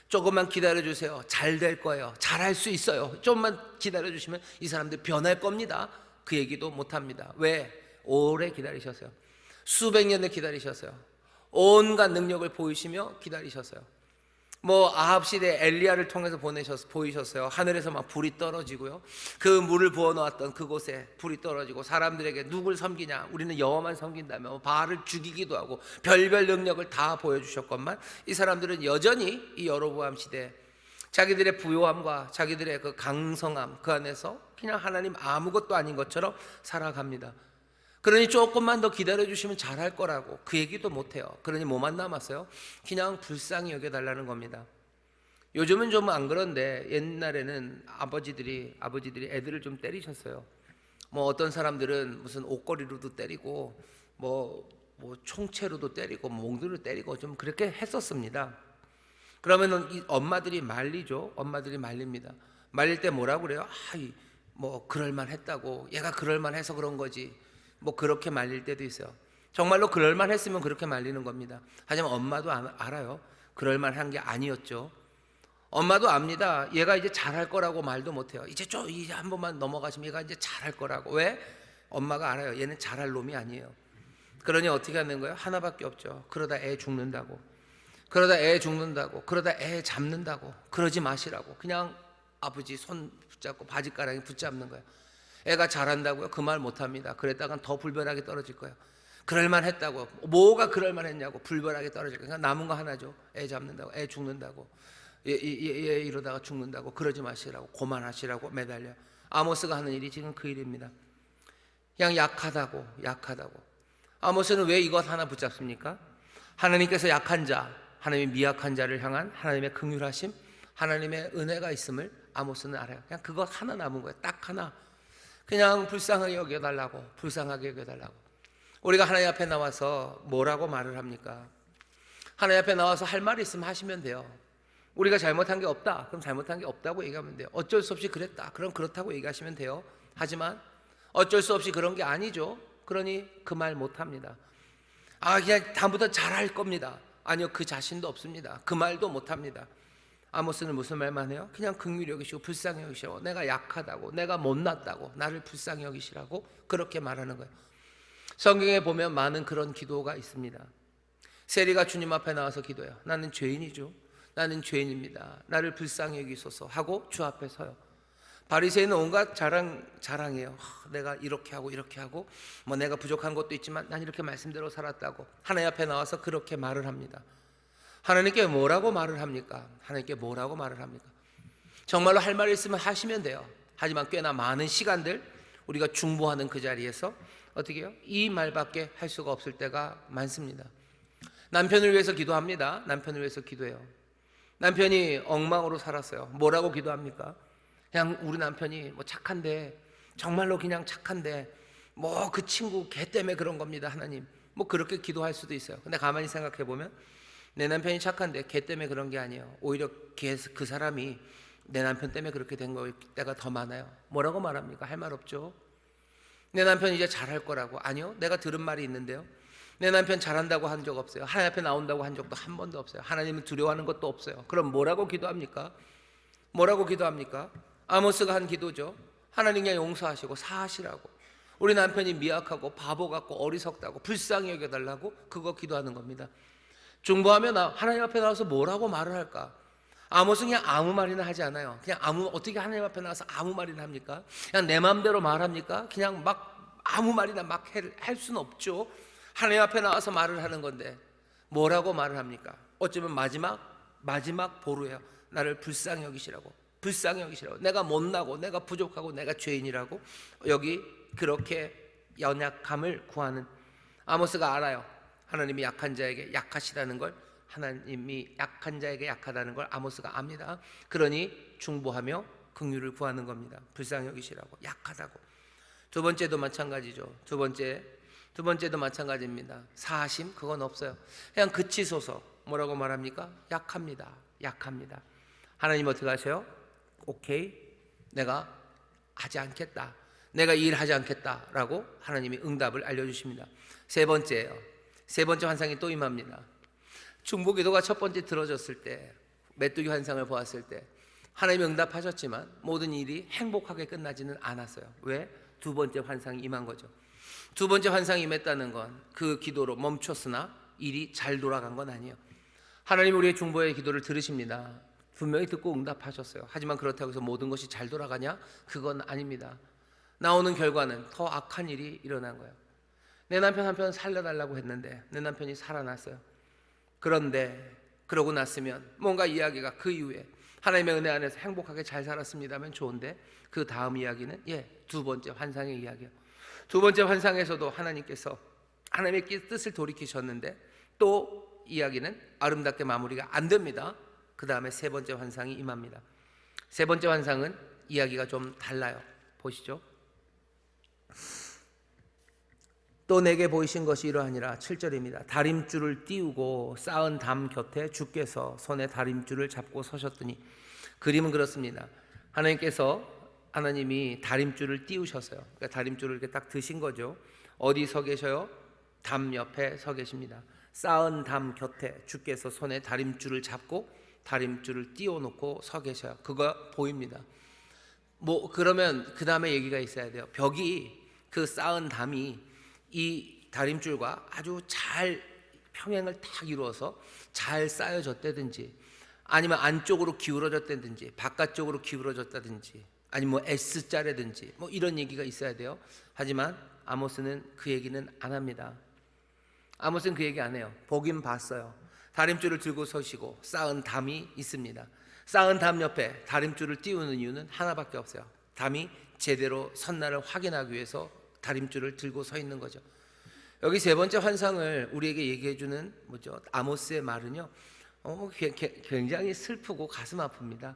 조금만 기다려주세요, 잘 될 거예요, 잘할 수 있어요, 좀만 기다려주시면 이 사람들 변할 겁니다 그 얘기도 못합니다. 왜? 오래 기다리셨어요. 수백 년을 기다리셨어요. 온갖 능력을 보이시며 기다리셨어요. 뭐 아합 시대 엘리야를 통해서 보이셨어요. 하늘에서 막 불이 떨어지고요, 그 물을 부어 놓았던 그곳에 불이 떨어지고, 사람들에게 누굴 섬기냐, 우리는 여호와만 섬긴다며 바알을 죽이기도 하고 별별 능력을 다 보여주셨건만, 이 사람들은 여전히 이 여로보암 시대에 자기들의 부요함과 자기들의 그 강성함, 그 안에서 그냥 하나님 아무것도 아닌 것처럼 살아갑니다. 그러니 조금만 더 기다려주시면 잘할 거라고 그 얘기도 못해요. 그러니 뭐만 남았어요? 그냥 불쌍히 여겨달라는 겁니다. 요즘은 좀 안 그런데 옛날에는 아버지들이 애들을 좀 때리셨어요. 뭐 어떤 사람들은 무슨 옷걸이로도 때리고 뭐 총채로도 때리고 몽둥이로 때리고 좀 그렇게 했었습니다. 그러면은 이 엄마들이 말리죠. 엄마들이 말립니다. 말릴 때 뭐라고 그래요? 뭐 그럴만했다고, 얘가 그럴만해서 그런 거지, 뭐 그렇게 말릴 때도 있어요. 정말로 그럴만했으면 그렇게 말리는 겁니다. 하지만 엄마도 알아요. 그럴만한 게 아니었죠. 엄마도 압니다. 얘가 이제 잘할 거라고 말도 못해요. 이제 한 번만 넘어가시면 얘가 이제 잘할 거라고. 왜? 엄마가 알아요. 얘는 잘할 놈이 아니에요. 그러니 어떻게 하는 거예요? 하나밖에 없죠. 그러다 애 죽는다고, 그러다 애 잡는다고. 그러지 마시라고. 그냥 아버지 손 붙잡고 바지가랑이 붙잡는 거예요. 애가 잘한다고요? 그 말 못합니다. 그랬다간 더 불변하게 떨어질 거예요. 그럴만했다고, 뭐가 그럴만했냐고 불변하게 떨어질 거예요. 그러니까 남은 거 하나죠. 애 잡는다고, 애 죽는다고, 얘 이러다가 죽는다고. 그러지 마시라고, 고만하시라고 매달려. 아모스가 하는 일이 지금 그 일입니다. 그냥 약하다고. 아모스는 왜 이것 하나 붙잡습니까? 하나님께서 약한 자, 하나님의 미약한 자를 향한 하나님의 긍휼하심, 하나님의 은혜가 있음을 아모스는 알아요. 그냥 그것 하나 남은 거예요. 딱 하나. 그냥 불쌍하게 여겨달라고. 우리가 하나님 앞에 나와서 뭐라고 말을 합니까? 하나님 앞에 나와서 할 말이 있으면 하시면 돼요. 우리가 잘못한 게 없다, 그럼 잘못한 게 없다고 얘기하면 돼요. 어쩔 수 없이 그랬다, 그럼 그렇다고 얘기하시면 돼요. 하지만 어쩔 수 없이 그런 게 아니죠. 그러니 그 말 못합니다. 그냥 다음부터 잘할 겁니다. 아니요, 그 자신도 없습니다. 그 말도 못합니다. 아모스는 무슨 말만 해요? 그냥 긍휼히 여기시고 불쌍히 여기시라고. 내가 약하다고, 내가 못났다고, 나를 불쌍히 여기시라고 그렇게 말하는 거예요. 성경에 보면 많은 그런 기도가 있습니다. 세리가 주님 앞에 나와서 기도해요. 나는 죄인이죠. 나는 죄인입니다. 나를 불쌍히 여기소서 하고 주 앞에 서요. 바리새인은 온갖 자랑해요. 내가 이렇게 하고 뭐 내가 부족한 것도 있지만 난 이렇게 말씀대로 살았다고 하나님 앞에 나와서 그렇게 말을 합니다. 하나님께 뭐라고 말을 합니까? 정말로 할 말이 있으면 하시면 돼요. 하지만 꽤나 많은 시간들 우리가 중보하는 그 자리에서 어떻게 해요? 이 말밖에 할 수가 없을 때가 많습니다. 남편을 위해서 기도합니다. 남편을 위해서 기도해요. 남편이 엉망으로 살았어요. 뭐라고 기도합니까? 그냥 우리 남편이 뭐 착한데, 정말로 그냥 착한데 뭐 그 친구 걔 때문에 그런 겁니다. 하나님, 뭐 그렇게 기도할 수도 있어요. 근데 가만히 생각해 보면 내 남편이 착한데 걔 때문에 그런 게 아니에요. 오히려 그 사람이 내 남편 때문에 그렇게 된 걸 때가 더 많아요. 뭐라고 말합니까? 할 말 없죠. 내 남편 이제 잘할 거라고. 아니요, 내가 들은 말이 있는데요. 내 남편 잘한다고 한 적 없어요. 하나님 앞에 나온다고 한 적도 한 번도 없어요. 하나님을 두려워하는 것도 없어요. 그럼 뭐라고 기도합니까? 아모스가 한 기도죠. 하나님 그냥 용서하시고 사하시라고. 우리 남편이 미약하고 바보 같고 어리석다고 불쌍히 여겨달라고 그거 기도하는 겁니다. 중보하면 하나님 앞에 나와서 뭐라고 말을 할까? 아모스는 그냥 아무 말이나 하지 않아요. 그냥 어떻게 하나님 앞에 나와서 아무 말이나 합니까? 그냥 내 마음대로 말합니까? 그냥 막 아무 말이나 막 할 수는 없죠. 하나님 앞에 나와서 말을 하는 건데 뭐라고 말을 합니까? 어쩌면 마지막 보루예요. 나를 불쌍히 여기시라고. 내가 못나고 내가 부족하고 내가 죄인이라고 여기 그렇게 연약함을 구하는 아모스가 알아요. 하나님이 약한 자에게 약하시다는 걸, 하나님이 약한 자에게 약하다는 걸 아모스가 압니다. 그러니 중보하며 긍휼을 구하는 겁니다. 불쌍히 여기시라고, 약하다고. 두 번째도 마찬가지죠. 두 번째도 마찬가지입니다. 사하심 그건 없어요. 그냥 그치소서. 뭐라고 말합니까? 약합니다. 하나님 어떻게 하세요? 오케이, 내가 하지 않겠다, 내가 이 일 하지 않겠다라고 하나님이 응답을 알려주십니다. 세 번째 환상이 또 임합니다. 중보기도가 첫 번째 들어졌을 때, 메뚜기 환상을 보았을 때 하나님이 응답하셨지만 모든 일이 행복하게 끝나지는 않았어요. 왜? 두 번째 환상이 임한 거죠. 두 번째 환상이 임했다는 건 그 기도로 멈췄으나 일이 잘 돌아간 건 아니에요. 하나님 우리의 중보의 기도를 들으십니다. 분명히 듣고 응답하셨어요. 하지만 그렇다고 해서 모든 것이 잘 돌아가냐? 그건 아닙니다. 나오는 결과는 더 악한 일이 일어난 거예요. 내 남편 한편 살려달라고 했는데 내 남편이 살아났어요. 그런데 그러고 났으면 뭔가 이야기가 그 이후에 하나님의 은혜 안에서 행복하게 잘 살았습니다면 좋은데, 그 다음 이야기는 두 번째 환상의 이야기예요. 두 번째 환상에서도 하나님께서 하나님의 뜻을 돌이키셨는데 또 이야기는 아름답게 마무리가 안 됩니다. 그 다음에 세 번째 환상이 임합니다. 세 번째 환상은 이야기가 좀 달라요. 보시죠. 또 내게 보이신 것이 이러하니라. 7절입니다. 다림줄을 띄우고 쌓은 담 곁에 주께서 손에 다림줄을 잡고 서셨더니. 그림은 그렇습니다. 하나님이 다림줄을 띄우셨어요. 그러니까 다림줄을 이렇게 딱 드신 거죠. 어디 서 계셔요? 담 옆에 서 계십니다. 쌓은 담 곁에 주께서 손에 다림줄을 잡고 다림줄을 띄워놓고 서 계셔요. 그거 보입니다. 그러면 그 다음에 얘기가 있어야 돼요. 벽이, 그 쌓은 담이 이 다림줄과 아주 잘 평행을 딱 이루어서 잘 쌓여졌다든지, 아니면 안쪽으로 기울어졌다든지 바깥쪽으로 기울어졌다든지, 아니면 S자라든지 이런 얘기가 있어야 돼요. 하지만 아모스는 그 얘기는 안 합니다. 아모스는 그 얘기 안 해요. 보긴 봤어요. 다림줄을 들고 서시고 쌓은 담이 있습니다. 쌓은 담 옆에 다림줄을 띄우는 이유는 하나밖에 없어요. 담이 제대로 섰나를 확인하기 위해서 다림줄을 들고 서 있는 거죠. 여기 세 번째 환상을 우리에게 얘기해 주는 아모스의 말은요, 굉장히 슬프고 가슴 아픕니다.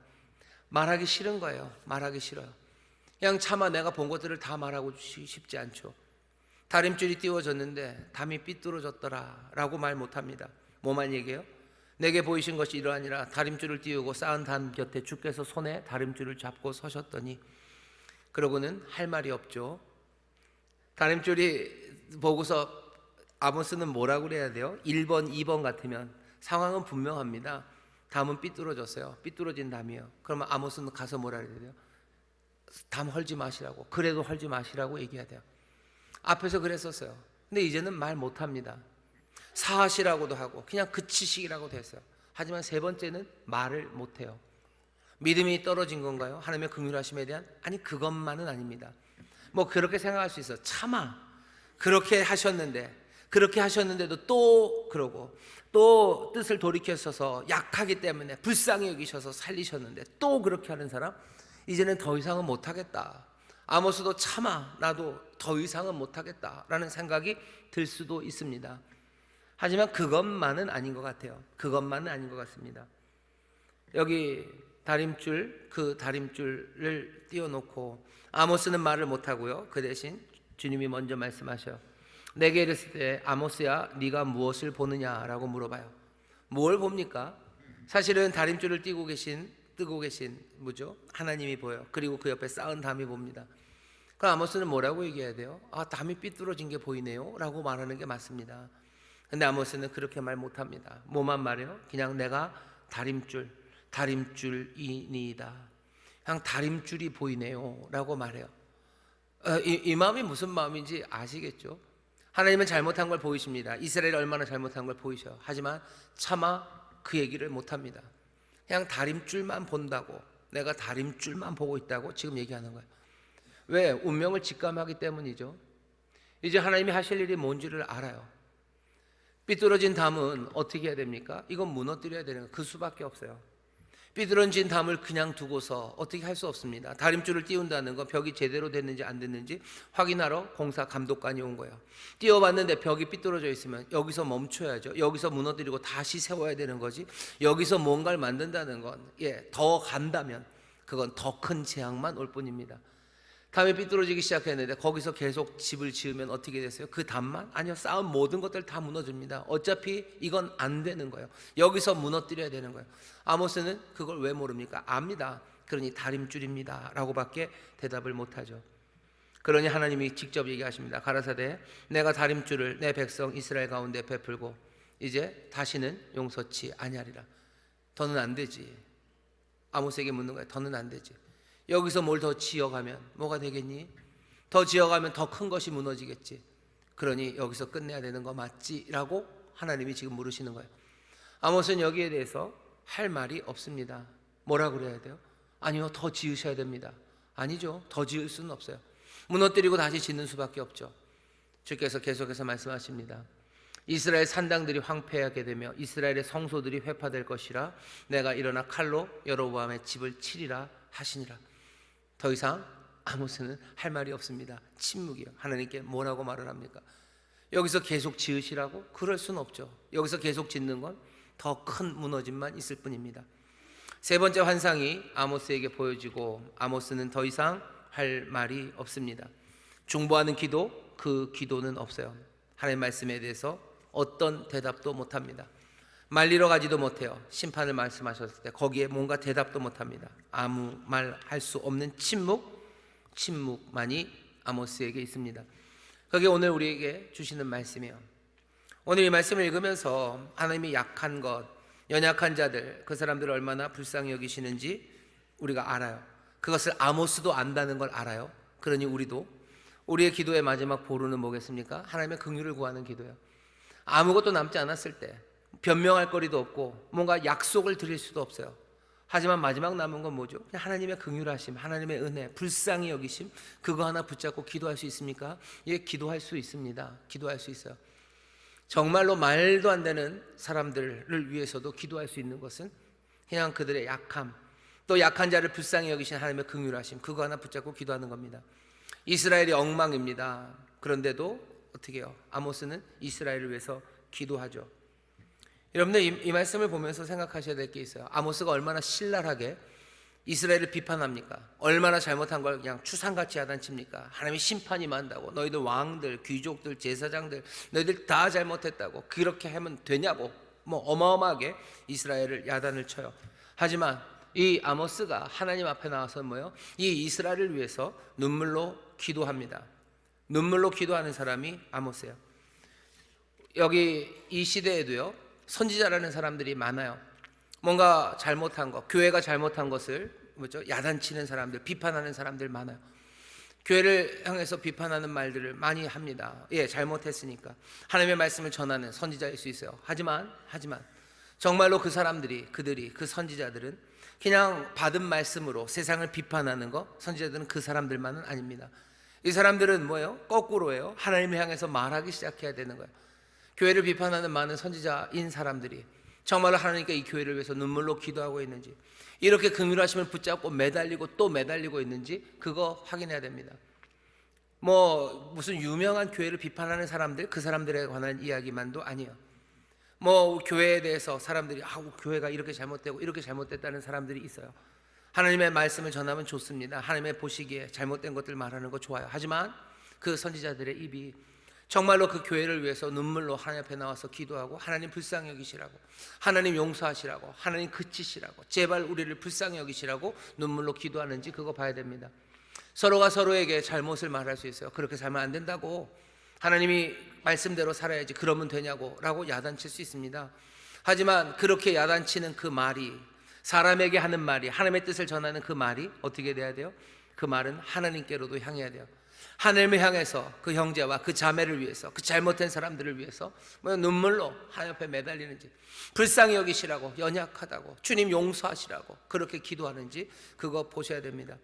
말하기 싫은 거예요. 말하기 싫어요. 그냥 차마 내가 본 것들을 다 말하고 싶지 않죠. 다림줄이 띄워졌는데 담이 삐뚤어졌더라 라고 말 못합니다. 뭐만 얘기해요? 내게 보이신 것이 이러하니라. 다림줄을 띄우고 쌓은 담 곁에 주께서 손에 다림줄을 잡고 서셨더니. 그러고는 할 말이 없죠. 다림줄이 보고서 아모스는 뭐라고 그래야 돼요? 1번, 2번 같으면 상황은 분명합니다. 담은 삐뚤어졌어요. 삐뚤어진 담이에요. 그러면 아모스는 가서 뭐라 그래야 돼요? 담 헐지 마시라고, 그래도 헐지 마시라고 얘기해야 돼요. 앞에서 그랬었어요. 근데 이제는 말 못합니다. 사하시라고도 하고 그냥 그치시라고 됐어요. 하지만 세 번째는 말을 못해요. 믿음이 떨어진 건가요? 하나님의 긍휼하심에 대한? 아니, 그것만은 아닙니다. 그렇게 생각할 수 있어. 차마 그렇게 하셨는데도 또 그러고, 또 뜻을 돌이켜서서 약하기 때문에 불쌍히 여기셔서 살리셨는데 또 그렇게 하는 사람, 이제는 더 이상은 못하겠다. 아모스도 차마 나도 더 이상은 못하겠다라는 생각이 들 수도 있습니다. 하지만 그것만은 아닌 것 같아요. 그것만은 아닌 것 같습니다. 여기 그 다림줄을 띄워놓고 아모스는 말을 못하고요. 그 대신 주님이 먼저 말씀하셔요. 내게 이랬을 때 아모스야, 네가 무엇을 보느냐라고 물어봐요. 뭘 봅니까? 사실은 다림줄을 뜨고 계신 하나님이 보여요. 그리고 그 옆에 쌓은 담이 봅니다. 그 아모스는 뭐라고 얘기해야 돼요? 담이 삐뚤어진 게 보이네요 라고 말하는 게 맞습니다. 근데 아모스는 그렇게 말 못합니다. 뭐만 말해요? 그냥 내가 다림줄이니이다. 그냥 다림줄이 보이네요 라고 말해요. 이 마음이 무슨 마음인지 아시겠죠? 하나님은 잘못한 걸 보이십니다. 이스라엘이 얼마나 잘못한 걸 보이셔요. 하지만 차마 그 얘기를 못합니다. 그냥 다림줄만 본다고, 내가 다림줄만 보고 있다고 지금 얘기하는 거예요. 왜? 운명을 직감하기 때문이죠. 이제 하나님이 하실 일이 뭔지를 알아요. 삐뚤어진 담은 어떻게 해야 됩니까? 이건 무너뜨려야 되는 거, 그 수밖에 없어요. 삐뚤어진 담을 그냥 두고서 어떻게 할 수 없습니다. 다림줄을 띄운다는 건 벽이 제대로 됐는지 안 됐는지 확인하러 공사 감독관이 온 거예요. 띄워봤는데 벽이 삐뚤어져 있으면 여기서 멈춰야죠. 여기서 무너뜨리고 다시 세워야 되는 거지. 여기서 뭔가를 만든다는 건 더 간다면 그건 더 큰 재앙만 올 뿐입니다. 담이 삐뚤어지기 시작했는데 거기서 계속 집을 지으면 어떻게 됐어요? 그 담만? 아니요, 쌓은 모든 것들 다 무너집니다. 어차피 이건 안 되는 거예요. 여기서 무너뜨려야 되는 거예요. 아모스는 그걸 왜 모릅니까? 압니다. 그러니 다림줄입니다 라고 밖에 대답을 못하죠. 그러니 하나님이 직접 얘기하십니다. 가라사대, 내가 다림줄을 내 백성 이스라엘 가운데 베풀고 이제 다시는 용서치 아니하리라. 더는 안 되지. 아모스에게 묻는 거예요. 더는 안 되지. 여기서 뭘 더 지어가면 뭐가 되겠니? 더 지어가면 더 큰 것이 무너지겠지. 그러니 여기서 끝내야 되는 거 맞지? 라고 하나님이 지금 물으시는 거예요. 아모스는 여기에 대해서 할 말이 없습니다. 뭐라 그래야 돼요? 아니요, 더 지으셔야 됩니다. 아니죠, 더 지을 수는 없어요. 무너뜨리고 다시 짓는 수밖에 없죠. 주께서 계속해서 말씀하십니다. 이스라엘 산당들이 황폐하게 되며 이스라엘의 성소들이 회파될 것이라. 내가 일어나 칼로 여로보암의 집을 치리라 하시니라. 더 이상 아모스는 할 말이 없습니다. 침묵이요. 하나님께 뭐라고 말을 합니까? 여기서 계속 지으시라고? 그럴 수는 없죠. 여기서 계속 짓는 건 더 큰 무너짐만 있을 뿐입니다. 세 번째 환상이 아모스에게 보여지고 아모스는 더 이상 할 말이 없습니다. 중보하는 기도, 그 기도는 없어요. 하나님 말씀에 대해서 어떤 대답도 못합니다. 말리러 가지도 못해요. 심판을 말씀하셨을 때 거기에 뭔가 대답도 못합니다. 아무 말 할 수 없는 침묵만이 아모스에게 있습니다. 그게 오늘 우리에게 주시는 말씀이에요. 오늘 이 말씀을 읽으면서 하나님이 약한 것, 연약한 자들, 그 사람들을 얼마나 불쌍히 여기시는지 우리가 알아요. 그것을 아모스도 안다는 걸 알아요. 그러니 우리도 우리의 기도의 마지막 보루는 뭐겠습니까? 하나님의 긍휼을 구하는 기도예요. 아무것도 남지 않았을 때 변명할 거리도 없고 뭔가 약속을 드릴 수도 없어요. 하지만 마지막 남은 건 뭐죠? 그냥 하나님의 긍휼하심, 하나님의 은혜, 불쌍히 여기심, 그거 하나 붙잡고 기도할 수 있습니까? 예, 기도할 수 있습니다. 기도할 수 있어요. 정말로 말도 안 되는 사람들을 위해서도 기도할 수 있는 것은 그냥 그들의 약함, 또 약한 자를 불쌍히 여기신 하나님의 긍휼하심, 그거 하나 붙잡고 기도하는 겁니다. 이스라엘이 엉망입니다. 그런데도 어떻게 해요? 아모스는 이스라엘을 위해서 기도하죠. 여러분들 이 말씀을 보면서 생각하셔야 될 게 있어요. 아모스가 얼마나 신랄하게 이스라엘을 비판합니까? 얼마나 잘못한 걸 그냥 추상같이 야단칩니까? 하나님이 심판이 만다고, 너희들 왕들, 귀족들, 제사장들, 너희들 다 잘못했다고, 그렇게 하면 되냐고 뭐 어마어마하게 이스라엘을 야단을 쳐요. 하지만 이 아모스가 하나님 앞에 나와서 뭐요? 이 이스라엘을 위해서 눈물로 기도합니다. 눈물로 기도하는 사람이 아모스예요. 여기 이 시대에도요, 선지자라는 사람들이 많아요. 뭔가 잘못한 것, 교회가 잘못한 것을 야단치는 사람들, 비판하는 사람들 많아요. 교회를 향해서 비판하는 말들을 많이 합니다. 예, 잘못했으니까. 하나님의 말씀을 전하는 선지자일 수 있어요. 하지만 정말로 그 사람들이, 그 선지자들은 그냥 받은 말씀으로 세상을 비판하는 거, 선지자들은 그 사람들만은 아닙니다. 이 사람들은 뭐예요? 거꾸로예요. 하나님을 향해서 말하기 시작해야 되는 거예요. 교회를 비판하는 많은 선지자인 사람들이 정말로 하나님께 이 교회를 위해서 눈물로 기도하고 있는지, 이렇게 긍휼하심을 붙잡고 매달리고 또 매달리고 있는지 그거 확인해야 됩니다. 뭐 무슨 유명한 교회를 비판하는 사람들, 그 사람들에 관한 이야기만도 아니에요. 뭐 교회에 대해서 사람들이 교회가 이렇게 잘못되고 이렇게 잘못됐다는 사람들이 있어요. 하나님의 말씀을 전하면 좋습니다. 하나님의 보시기에 잘못된 것들 말하는 거 좋아요. 하지만 그 선지자들의 입이 정말로 그 교회를 위해서 눈물로 하나님 앞에 나와서 기도하고, 하나님 불쌍히 여기시라고, 하나님 용서하시라고, 하나님 그치시라고, 제발 우리를 불쌍히 여기시라고 눈물로 기도하는지 그거 봐야 됩니다. 서로가 서로에게 잘못을 말할 수 있어요. 그렇게 살면 안 된다고, 하나님이 말씀대로 살아야지, 그러면 되냐고 라고 야단칠 수 있습니다. 하지만 그렇게 야단치는 그 말이, 사람에게 하는 말이, 하나님의 뜻을 전하는 그 말이 어떻게 돼야 돼요? 그 말은 하나님께로도 향해야 돼요. 하나님을 향해서 그 형제와 그 자매를 위해서, 그 잘못된 사람들을 위해서 눈물로 하나님 앞에 매달리는지, 불쌍히 여기시라고, 연약하다고, 주님 용서하시라고 그렇게 기도하는지 그거 보셔야 됩니다.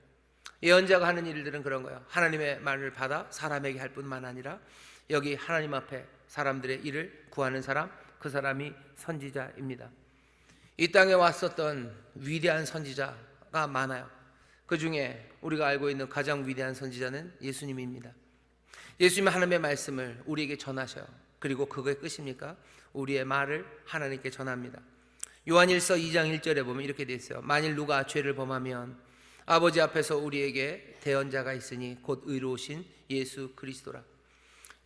예언자가 하는 일들은 그런 거예요. 하나님의 말을 받아 사람에게 할 뿐만 아니라 여기 하나님 앞에 사람들의 일을 구하는 사람, 그 사람이 선지자입니다. 이 땅에 왔었던 위대한 선지자가 많아요. 그 중에 우리가 알고 있는 가장 위대한 선지자는 예수님입니다. 예수님은 하나님의 말씀을 우리에게 전하셔요. 그리고 그거의 끝입니까? 우리의 말을 하나님께 전합니다. 요한일서 2장 1절에 보면 이렇게 되어 있어요. 만일 누가 죄를 범하면 아버지 앞에서 우리에게 대언자가 있으니 곧 의로우신 예수 그리스도라.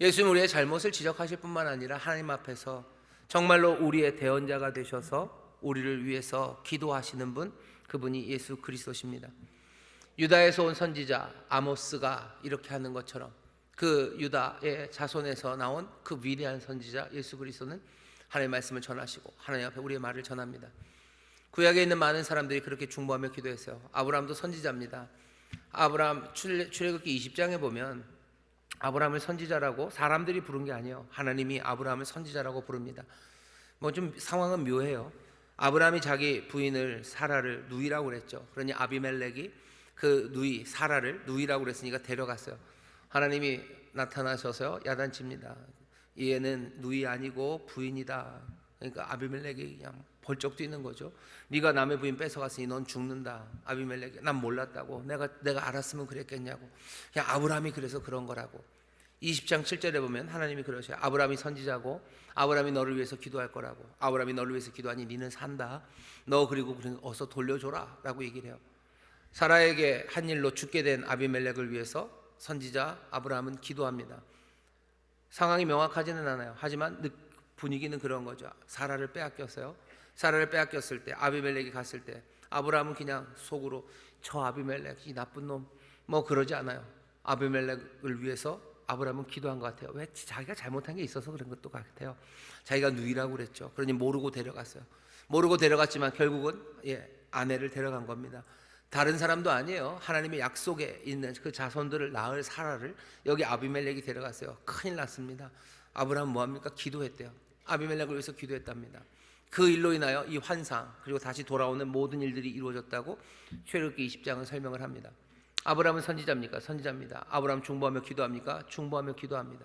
예수님은 우리의 잘못을 지적하실 뿐만 아니라 하나님 앞에서 정말로 우리의 대언자가 되셔서 우리를 위해서 기도하시는 분, 그분이 예수 그리스도십니다. 유다에서 온 선지자 아모스가 이렇게 하는 것처럼 그 유다의 자손에서 나온 그 위대한 선지자 예수 그리스도는 하나님의 말씀을 전하시고 하나님 앞에 우리의 말을 전합니다. 구약에 있는 많은 사람들이 그렇게 중보하며 기도했어요. 아브라함도 선지자입니다. 아브라함 출애굽기 20장에 보면 아브라함을 선지자라고 사람들이 부른 게 아니에요. 하나님이 아브라함을 선지자라고 부릅니다. 뭐 좀 상황은 묘해요. 아브라함이 자기 부인을 사라를 누이라고 그랬죠. 그러니 아비멜렉이 그 누이 사라를 누이라고 그랬으니까 데려갔어요. 하나님이 나타나셔서 야단칩니다. 얘는 누이 아니고 부인이다. 그러니까 아비멜렉이 그냥 벌쩍 뛰는 거죠. 네가 남의 부인 뺏어갔으니 넌 죽는다. 아비멜렉이 난 몰랐다고. 내가 알았으면 그랬겠냐고. 그냥 아브라함이 그래서 그런 거라고. 20장 7절에 보면 하나님이 그러셔요. 아브라함이 선지자고 아브라함이 너를 위해서 기도할 거라고. 아브라함이 너를 위해서 기도하니 너는 산다. 너 그리고 어서 돌려줘라 라고 얘기를 해요. 사라에게 한 일로 죽게 된 아비멜렉을 위해서 선지자 아브라함은 기도합니다. 상황이 명확하지는 않아요. 하지만 분위기는 그런 거죠. 사라를 빼앗겼어요. 사라를 빼앗겼을 때 아비멜렉이 갔을 때 아브라함은 그냥 속으로 저 아비멜렉 이 나쁜 놈 뭐 그러지 않아요. 아비멜렉을 위해서 아브라함은 기도한 것 같아요. 왜? 자기가 잘못한 게 있어서 그런 것도 같아요. 자기가 누이라고 그랬죠. 그러니 모르고 데려갔어요. 모르고 데려갔지만 결국은 아내를 데려간 겁니다. 다른 사람도 아니에요. 하나님의 약속에 있는 그 자손들을 낳을 사라를 여기 아비멜렉이 데려갔어요. 큰일 났습니다. 아브라함은 뭐합니까? 기도했대요. 아비멜렉을 위해서 기도했답니다. 그 일로 인하여 이 환상 그리고 다시 돌아오는 모든 일들이 이루어졌다고 출애굽기 20장은 설명을 합니다. 아브라함은 선지자입니까? 선지자입니다. 아브라함 중보하며 기도합니까? 중보하며 기도합니다.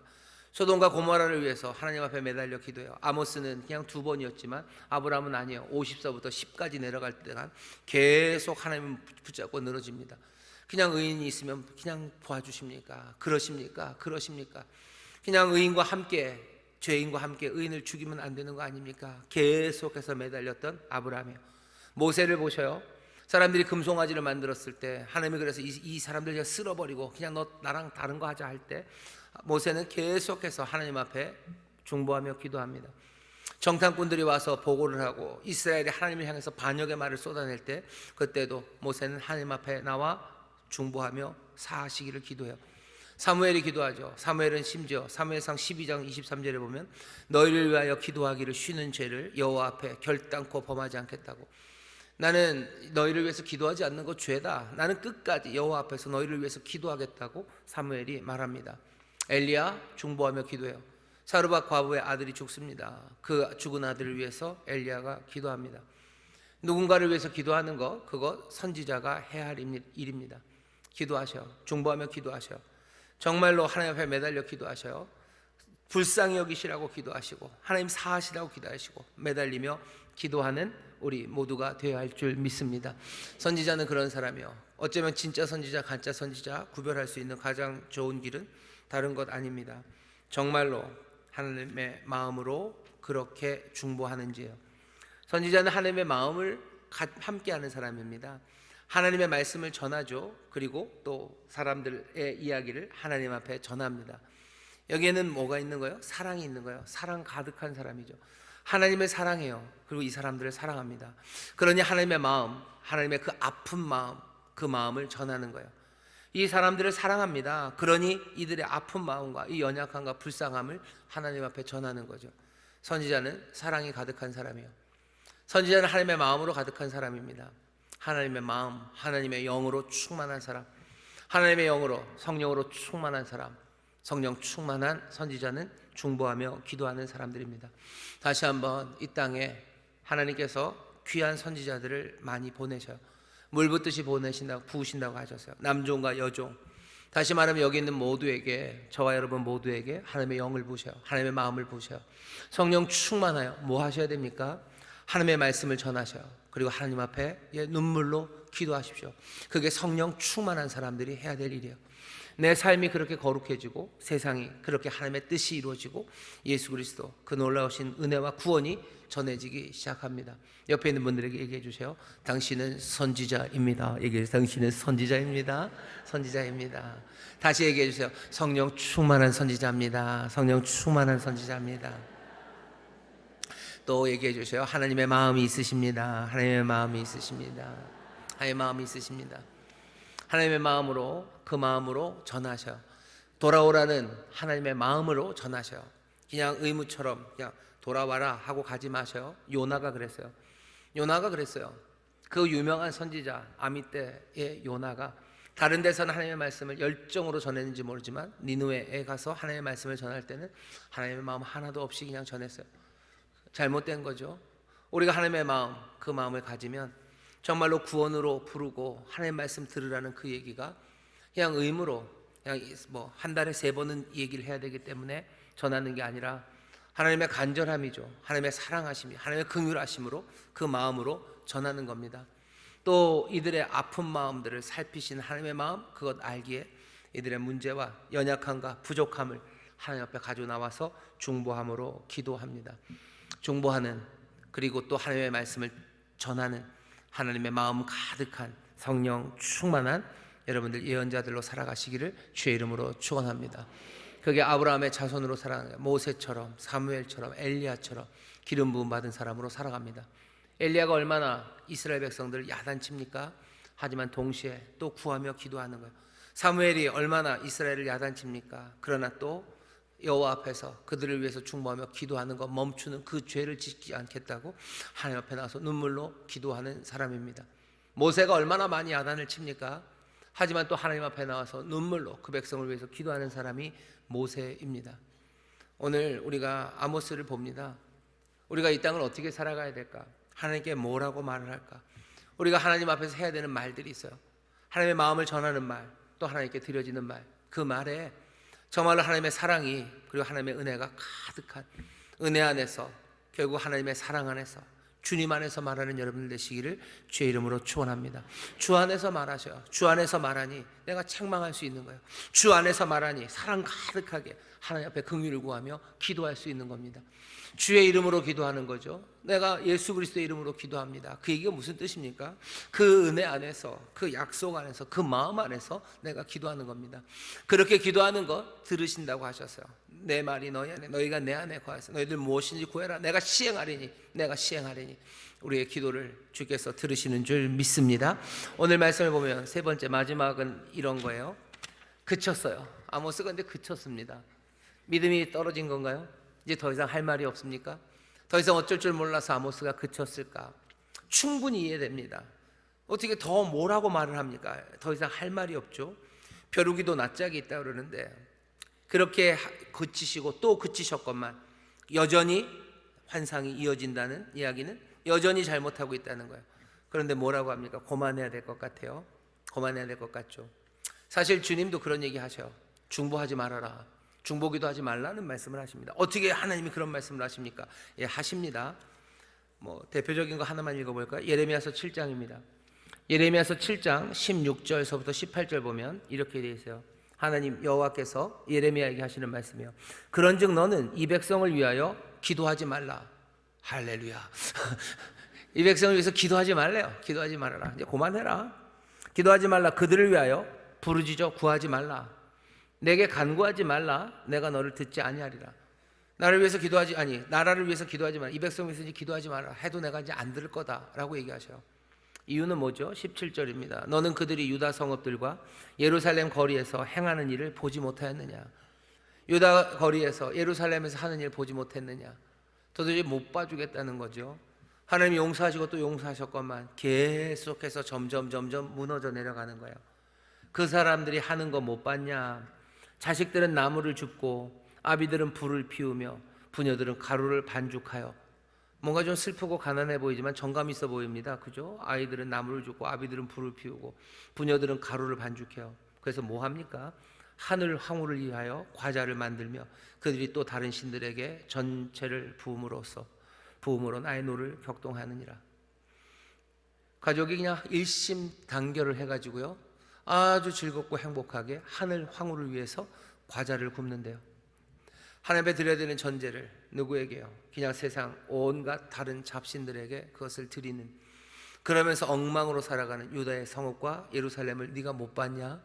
소돔과 고모라를 위해서 하나님 앞에 매달려 기도해요. 아모스는 그냥 2번이었지만 아브라함은 아니에요. 50서부터 10까지 내려갈 때간 계속 하나님을 붙잡고 늘어집니다. 그냥 의인이 있으면 그냥 도와주십니까? 그러십니까? 그냥 의인과 함께 죄인과 함께 의인을 죽이면 안 되는 거 아닙니까? 계속해서 매달렸던 아브라함이에요. 모세를 보셔요. 사람들이 금송아지를 만들었을 때 하나님이 그래서 이 사람들 그냥 쓸어버리고 그냥 너 나랑 다른 거 하자 할 때 모세는 계속해서 하나님 앞에 중보하며 기도합니다. 정탐꾼들이 와서 보고를 하고 이스라엘이 하나님을 향해서 반역의 말을 쏟아낼 때 그때도 모세는 하나님 앞에 나와 중보하며 사하시기를 기도해요. 사무엘이 기도하죠. 사무엘은 심지어 사무엘상 12장 23절에 보면 너희를 위하여 기도하기를 쉬는 죄를 여호와 앞에 결단코 범하지 않겠다고. 나는 너희를 위해서 기도하지 않는 거 죄다. 나는 끝까지 여호와 앞에서 너희를 위해서 기도하겠다고 사무엘이 말합니다. 엘리야 중보하며 기도해요. 사르밧 과부의 아들이 죽습니다. 그 죽은 아들을 위해서 엘리야가 기도합니다. 누군가를 위해서 기도하는 거 그거 선지자가 해야 할 일입니다. 기도하셔. 중보하며 기도하셔. 정말로 하나님 앞에 매달려 기도하셔요. 불쌍히 여기시라고 기도하시고 하나님 사하시라고 기도하시고 매달리며 기도하는 우리 모두가 되어야 할 줄 믿습니다. 선지자는 그런 사람이요. 어쩌면 진짜 선지자 가짜 선지자 구별할 수 있는 가장 좋은 길은 다른 것 아닙니다. 정말로 하나님의 마음으로 그렇게 중보하는지요. 선지자는 하나님의 마음을 함께하는 사람입니다. 하나님의 말씀을 전하죠. 그리고 또 사람들의 이야기를 하나님 앞에 전합니다. 여기에는 뭐가 있는 거예요? 사랑이 있는 거예요. 사랑 가득한 사람이죠. 하나님을 사랑해요. 그리고 이 사람들을 사랑합니다. 그러니 하나님의 마음, 하나님의 그 아픈 마음, 그 마음을 전하는 거예요. 이 사람들을 사랑합니다. 그러니 이들의 아픈 마음과 이 연약함과 불쌍함을 하나님 앞에 전하는 거죠. 선지자는 사랑이 가득한 사람이에요. 선지자는 하나님의 마음으로 가득한 사람입니다. 하나님의 마음, 하나님의 영으로 충만한 사람, 하나님의 영으로 성령으로 충만한 사람, 성령 충만한 선지자는 중보하며 기도하는 사람들입니다. 다시 한번 이 땅에 하나님께서 귀한 선지자들을 많이 보내셔요. 물 붓듯이 부으신다고 하셨어요. 남종과 여종. 다시 말하면 여기 있는 모두에게, 저와 여러분 모두에게 하나님의 영을 부으셔요. 하나님의 마음을 부으셔요. 성령 충만하여 뭐 하셔야 됩니까? 하나님의 말씀을 전하셔요. 그리고 하나님 앞에 눈물로 기도하십시오. 그게 성령 충만한 사람들이 해야 될 일이에요. 내 삶이 그렇게 거룩해지고 세상이 그렇게 하나님의 뜻이 이루어지고 예수 그리스도 그 놀라우신 은혜와 구원이 전해지기 시작합니다. 옆에 있는 분들에게 얘기해 주세요. 당신은 선지자입니다. 얘기해 주세요. 당신은 선지자입니다. 선지자입니다. 다시 얘기해 주세요. 성령 충만한 선지자입니다. 성령 충만한 선지자입니다. 또 얘기해 주세요. 하나님의 마음이 있으십니다. 하나님의 마음이 있으십니다. 하나님의 마음이 있으십니다. 하나님의 마음으로 그 마음으로 전하셔. 돌아오라는 하나님의 마음으로 전하셔. 그냥 의무처럼 그냥 돌아와라 하고 가지 마셔. 요나가 그랬어요. 요나가 그랬어요. 그 유명한 선지자 아미떼의 요나가 다른 데서는 하나님의 말씀을 열정으로 전했는지 모르지만 니느웨에 가서 하나님의 말씀을 전할 때는 하나님의 마음 하나도 없이 그냥 전했어요. 잘못된 거죠. 우리가 하나님의 마음, 그 마음을 가지면 정말로 구원으로 부르고 하나님의 말씀 들으라는 그 얘기가 그냥 의무로 그냥 뭐 한 달에 3번은 얘기를 해야 되기 때문에 전하는 게 아니라 하나님의 간절함이죠. 하나님의 사랑하심이, 하나님의 긍휼하심으로 그 마음으로 전하는 겁니다. 또 이들의 아픈 마음들을 살피시는 하나님의 마음, 그것 알기에 이들의 문제와 연약함과 부족함을 하나님 앞에 가지고 나와서 중보함으로 기도합니다. 중보하는, 그리고 또 하나님의 말씀을 전하는 하나님의 마음 가득한 성령 충만한 여러분들 예언자들로 살아가시기를 주의 이름으로 축원합니다. 그게 아브라함의 자손으로 살아가는 거예요. 모세처럼, 사무엘처럼, 엘리야처럼 기름 부음 받은 사람으로 살아갑니다. 엘리야가 얼마나 이스라엘 백성들을 야단칩니까? 하지만 동시에 또 구하며 기도하는 거예요. 사무엘이 얼마나 이스라엘을 야단칩니까? 그러나 또 여호와 앞에서 그들을 위해서 중보하며 기도하는 것 멈추는 그 죄를 짓지 않겠다고 하나님 앞에 나와서 눈물로 기도하는 사람입니다. 모세가 얼마나 많이 야단을 칩니까? 하지만 또 하나님 앞에 나와서 눈물로 그 백성을 위해서 기도하는 사람이 모세입니다. 오늘 우리가 아모스를 봅니다. 우리가 이 땅을 어떻게 살아가야 될까? 하나님께 뭐라고 말을 할까? 우리가 하나님 앞에서 해야 되는 말들이 있어요. 하나님의 마음을 전하는 말, 또 하나님께 드려지는 말, 그 말에 정말로 하나님의 사랑이, 그리고 하나님의 은혜가 가득한 은혜 안에서, 결국 하나님의 사랑 안에서, 주님 안에서 말하는 여러분들 되시기를 주의 이름으로 축원합니다. 주 안에서 말하셔요. 주 안에서 말하니 내가 책망할 수 있는 거예요. 주 안에서 말하니 사랑 가득하게 하나님 앞에 긍휼을 구하며 기도할 수 있는 겁니다. 주의 이름으로 기도하는 거죠. 내가 예수 그리스도의 이름으로 기도합니다. 그 얘기가 무슨 뜻입니까? 그 은혜 안에서, 그 약속 안에서, 그 마음 안에서 내가 기도하는 겁니다. 그렇게 기도하는 것 들으신다고 하셨어요. 내 말이 너희 안에, 너희가 내 안에 거하여서 너희들 무엇인지 구해라. 내가 시행하리니, 내가 시행하리니. 우리의 기도를 주께서 들으시는 줄 믿습니다. 오늘 말씀을 보면 세 번째, 마지막은 이런 거예요. 그쳤어요. 아모스가 근데 그쳤습니다. 믿음이 떨어진 건가요? 이제 더 이상 할 말이 없습니까? 더 이상 어쩔 줄 몰라서 아모스가 그쳤을까? 충분히 이해됩니다. 어떻게 더 뭐라고 말을 합니까? 더 이상 할 말이 없죠. 벼루기도 낯짝이 있다 그러는데 그렇게 그치시고 또 그치셨건만 여전히 환상이 이어진다는 이야기는 여전히 잘못하고 있다는 거예요. 그런데 뭐라고 합니까? 고만해야 될 것 같아요. 고만해야 될 것 같죠. 사실 주님도 그런 얘기 하셔요. 중보하지 말아라. 중보기도 하지 말라는 말씀을 하십니다. 어떻게 하나님이 그런 말씀을 하십니까? 예, 하십니다. 뭐 대표적인 거 하나만 읽어볼까요? 예레미야서 7장입니다. 예레미야서 7장 16절서부터 18절 보면 이렇게 되어 있어요. 하나님 여호와께서 예레미야에게 하시는 말씀이에요. 그런즉 너는 이 백성을 위하여 기도하지 말라. 할렐루야. 이 백성을 위해서 기도하지 말래요. 기도하지 말아라. 이제 그만해라. 기도하지 말라. 그들을 위하여 부르짖어 구하지 말라. 내게 간구하지 말라. 내가 너를 듣지 아니하리라. 나를 위해서 기도하지 아니 나라를 위해서 기도하지 말라. 이 백성을 위해서 기도하지 말라. 해도 내가 이제 안 들을 거다라고 얘기하셔요. 이유는 뭐죠? 17절입니다. 너는 그들이 유다 성읍들과 예루살렘 거리에서 행하는 일을 보지 못하였느냐? 유다 거리에서 예루살렘에서 하는 일을 보지 못했느냐? 도저히 못 봐주겠다는 거죠. 하나님이 용서하시고 또 용서하셨건만 계속해서 점점 무너져 내려가는 거예요. 그 사람들이 하는 거 못 봤냐? 자식들은 나무를 줍고 아비들은 불을 피우며 부녀들은 가루를 반죽하여. 뭔가 좀 슬프고 가난해 보이지만 정감 있어 보입니다. 그죠? 아이들은 나무를 줍고 아비들은 불을 피우고 부녀들은 가루를 반죽해요. 그래서 뭐 합니까? 하늘 황후를 위하여 과자를 만들며 그들이 또 다른 신들에게 전체를 부음으로 나의 노를 격동하느니라. 가족이 그냥 일심단결을 해가지고요, 아주 즐겁고 행복하게 하늘 황후를 위해서 과자를 굽는데요. 하나님 앞에 드려야 되는 전제를 누구에게요? 그냥 세상 온갖 다른 잡신들에게 그것을 드리는, 그러면서 엉망으로 살아가는 유다의 성읍과 예루살렘을 네가 못 봤냐?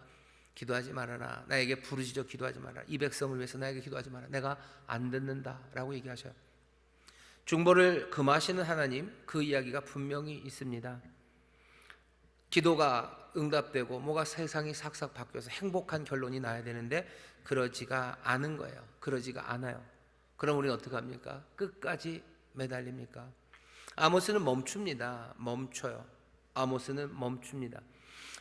기도하지 말아라. 나에게 부르짖어 기도하지 말아라. 이 백성을 위해서 나에게 기도하지 말아라. 내가 안 듣는다 라고 얘기하셔요. 중보를 금하시는 하나님, 그 이야기가 분명히 있습니다. 기도가 응답되고 뭐가 세상이 싹싹 바뀌어서 행복한 결론이 나야 되는데 그러지가 않은 거예요. 그러지가 않아요. 그럼 우리는 어떻게 합니까? 끝까지 매달립니까? 아모스는 멈춥니다. 멈춰요. 아모스는 멈춥니다.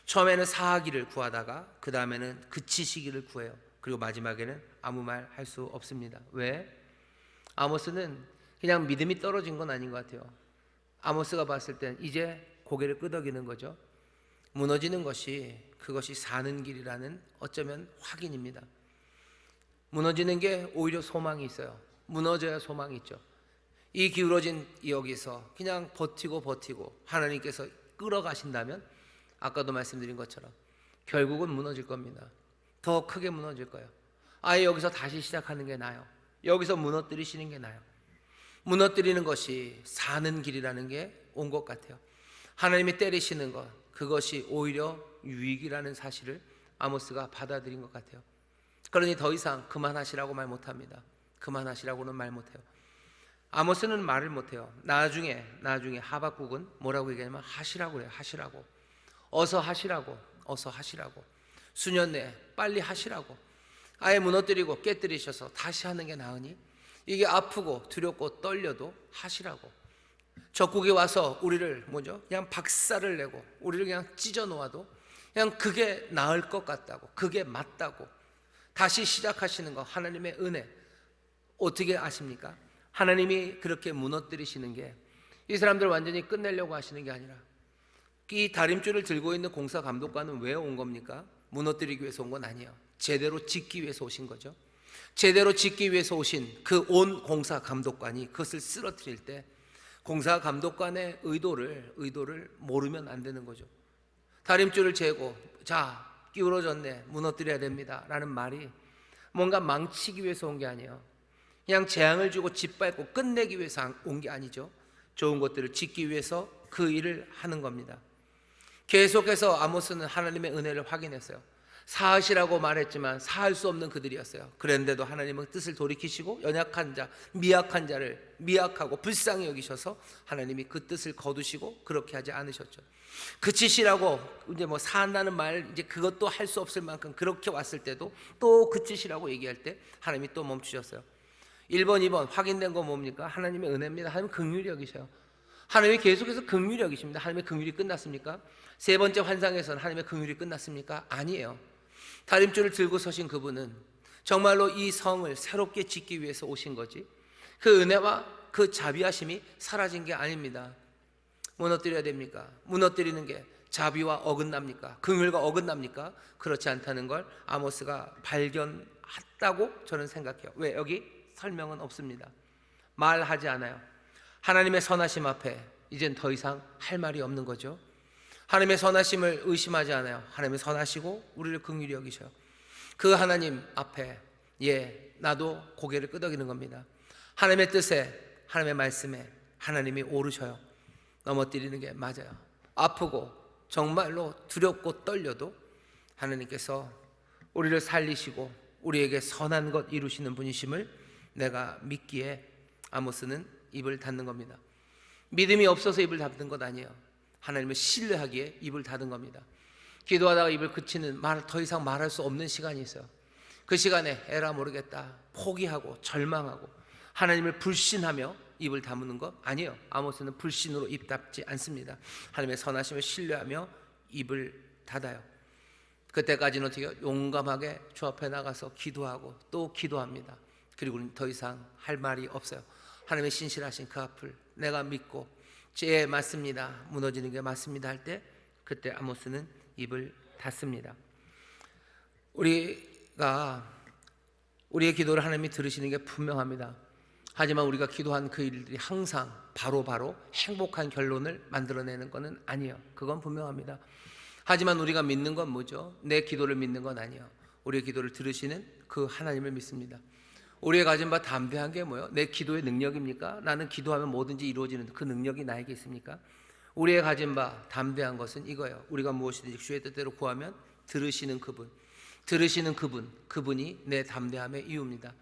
처음에는 사하기를 구하다가 그 다음에는 그치시기를 구해요. 그리고 마지막에는 아무 말 할 수 없습니다. 왜? 아모스는 그냥 믿음이 떨어진 건 아닌 것 같아요. 아모스가 봤을 땐 이제 고개를 끄덕이는 거죠. 무너지는 것이, 그것이 사는 길이라는 어쩌면 확인입니다. 무너지는 게 오히려 소망이 있어요. 무너져야 소망이 있죠. 이 기울어진 여기서 그냥 버티고 하나님께서 끌어가신다면 아까도 말씀드린 것처럼 결국은 무너질 겁니다. 더 크게 무너질 거예요. 아예 여기서 다시 시작하는 게 나아요. 여기서 무너뜨리시는 게 나아요. 무너뜨리는 것이 사는 길이라는 게 온 것 같아요. 하나님이 때리시는 것, 그것이 오히려 유익이라는 사실을 아모스가 받아들인 것 같아요. 그러니 더 이상 그만하시라고 말 못합니다. 그만하시라고는 말 못해요. 아모스는 말을 못해요. 나중에 하박국은 뭐라고 얘기하냐면 하시라고 그래요. 하시라고. 어서 하시라고. 수년 내에 빨리 하시라고. 아예 무너뜨리고 깨뜨리셔서 다시 하는 게 나으니 이게 아프고 두렵고 떨려도 하시라고. 적국이 와서 우리를 그냥 박살을 내고 우리를 그냥 찢어 놓아도 그냥 그게 나을 것 같다고, 그게 맞다고. 다시 시작하시는 거 하나님의 은혜 어떻게 아십니까? 하나님이 그렇게 무너뜨리시는 게 이 사람들 완전히 끝내려고 하시는 게 아니라 이 다림줄을 들고 있는 공사 감독관은 왜 온 겁니까? 무너뜨리기 위해서 온 건 아니에요. 제대로 짓기 위해서 오신 거죠. 제대로 짓기 위해서 오신 그 온 공사 감독관이 그것을 쓰러뜨릴 때 공사 감독관의 의도를 모르면 안 되는 거죠. 다림줄을 재고 자 기울어졌네, 무너뜨려야 됩니다 라는 말이 뭔가 망치기 위해서 온 게 아니에요. 그냥 재앙을 주고 짓밟고 끝내기 위해서 온 게 아니죠. 좋은 것들을 짓기 위해서 그 일을 하는 겁니다. 계속해서 아모스는 하나님의 은혜를 확인했어요. 사하시라고 말했지만 사할 수 없는 그들이었어요. 그런데도 하나님은 뜻을 돌이키시고 연약한 자, 미약한 자를 미약하고 불쌍히 여기셔서 하나님이 그 뜻을 거두시고 그렇게 하지 않으셨죠. 그치시라고 이제 사한다는 말, 이제 그것도 할 수 없을 만큼 그렇게 왔을 때도 또 그치시라고 얘기할 때 하나님이 또 멈추셨어요. 1번, 2번 확인된 거 뭡니까? 하나님의 은혜입니다. 하나님 긍휼히 여기셔요. 하나님이 계속해서 긍휼히 여기십니다. 하나님의 긍휼이 끝났습니까? 세 번째 환상에서는 하나님의 긍휼이 끝났습니까? 아니에요. 다림줄을 들고 서신 그분은 정말로 이 성을 새롭게 짓기 위해서 오신 거지 그 은혜와 그 자비하심이 사라진 게 아닙니다. 무너뜨려야 됩니까? 무너뜨리는 게 자비와 어긋납니까? 긍휼과 어긋납니까? 그렇지 않다는 걸 아모스가 발견했다고 저는 생각해요. 왜? 여기 설명은 없습니다. 말하지 않아요. 하나님의 선하심 앞에 이젠 더 이상 할 말이 없는 거죠. 하나님의 선하심을 의심하지 않아요. 하나님의 선하시고 우리를 긍휼히 여기셔요. 그 하나님 앞에 나도 고개를 끄덕이는 겁니다. 하나님의 뜻에, 하나님의 말씀에 하나님이 오르셔요. 넘어뜨리는 게 맞아요. 아프고 정말로 두렵고 떨려도 하나님께서 우리를 살리시고 우리에게 선한 것 이루시는 분이심을 내가 믿기에 아모스는 입을 닫는 겁니다. 믿음이 없어서 입을 닫는 것 아니에요. 하나님을 신뢰하기에 입을 닫은 겁니다. 기도하다가 입을 그치는 더 이상 말할 수 없는 시간이 있어요. 그 시간에 에라 모르겠다 포기하고 절망하고 하나님을 불신하며 입을 다무는 것 아니에요. 아모스는 불신으로 입 닫지 않습니다. 하나님의 선하심을 신뢰하며 입을 닫아요. 그때까지는 어떻게 용감하게 주 앞에 나가서 기도하고 또 기도합니다. 그리고는 더 이상 할 말이 없어요. 하나님의 신실하신 그 앞을 내가 믿고 제 맞습니다, 무너지는 게 맞습니다 할 때 그때 아모스는 입을 닫습니다. 우리의 기도를 하나님이 들으시는 게 분명합니다. 하지만 우리가 기도한 그 일들이 항상 바로 행복한 결론을 만들어내는 것은 아니에요. 그건 분명합니다. 하지만 우리가 믿는 건 뭐죠? 내 기도를 믿는 건 아니에요. 우리의 기도를 들으시는 그 하나님을 믿습니다. 우리의 가진 바 담대한 게 뭐예요? 내 기도의 능력입니까? 나는 기도하면 뭐든지 이루어지는 그 능력이 나에게 있습니까? 우리의 가진 바 담대한 것은 이거예요. 우리가 무엇이든지 주의 뜻대로 구하면 들으시는 그분이 내 담대함의 이유입니다.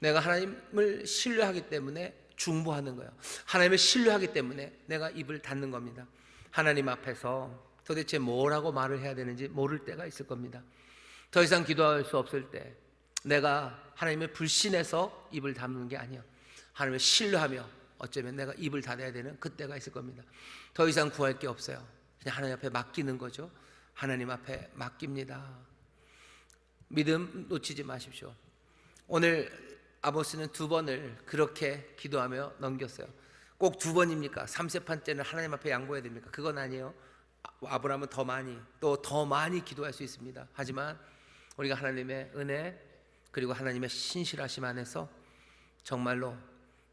내가 하나님을 신뢰하기 때문에 중보하는 거예요. 하나님을 신뢰하기 때문에 내가 입을 닫는 겁니다. 하나님 앞에서 도대체 뭐라고 말을 해야 되는지 모를 때가 있을 겁니다. 더 이상 기도할 수 없을 때 내가 하나님의 불신해서 입을 닫는 게 아니에요. 하나님을 신뢰하며 어쩌면 내가 입을 닫아야 되는 그때가 있을 겁니다. 더 이상 구할 게 없어요. 그냥 하나님 앞에 맡기는 거죠. 하나님 앞에 맡깁니다. 믿음 놓치지 마십시오. 오늘 아모스는 2번을 그렇게 기도하며 넘겼어요. 꼭 2번입니까? 3세판 때는 하나님 앞에 양보해야 됩니까? 그건 아니에요. 아브라함은 더 많이, 또 더 많이 기도할 수 있습니다. 하지만 우리가 하나님의 은혜 그리고 하나님의 신실하심 안에서 정말로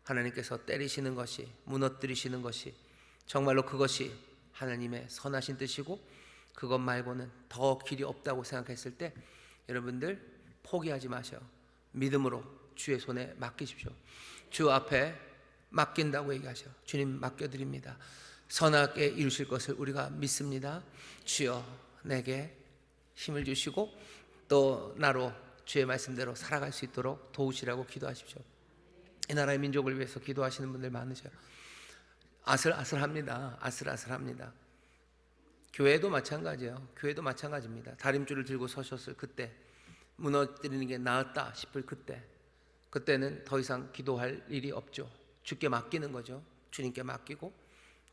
하나님께서 때리시는 것이, 무너뜨리시는 것이 정말로 그것이 하나님의 선하신 뜻이고 그것 말고는 더 길이 없다고 생각했을 때 여러분들 포기하지 마셔. 믿음으로 주의 손에 맡기십시오. 주 앞에 맡긴다고 얘기하셔. 주님 맡겨드립니다. 선하게 이루실 것을 우리가 믿습니다. 주여 내게 힘을 주시고 또 나로 주의 말씀대로 살아갈 수 있도록 도우시라고 기도하십시오. 이 나라의 민족을 위해서 기도하시는 분들 많으셔요. 아슬아슬합니다. 아슬아슬합니다. 교회도 마찬가지예요. 교회도 마찬가지입니다. 다림줄을 들고 서셨을 그때, 무너뜨리는 게 나았다 싶을 그때는 더 이상 기도할 일이 없죠. 주께 맡기는 거죠. 주님께 맡기고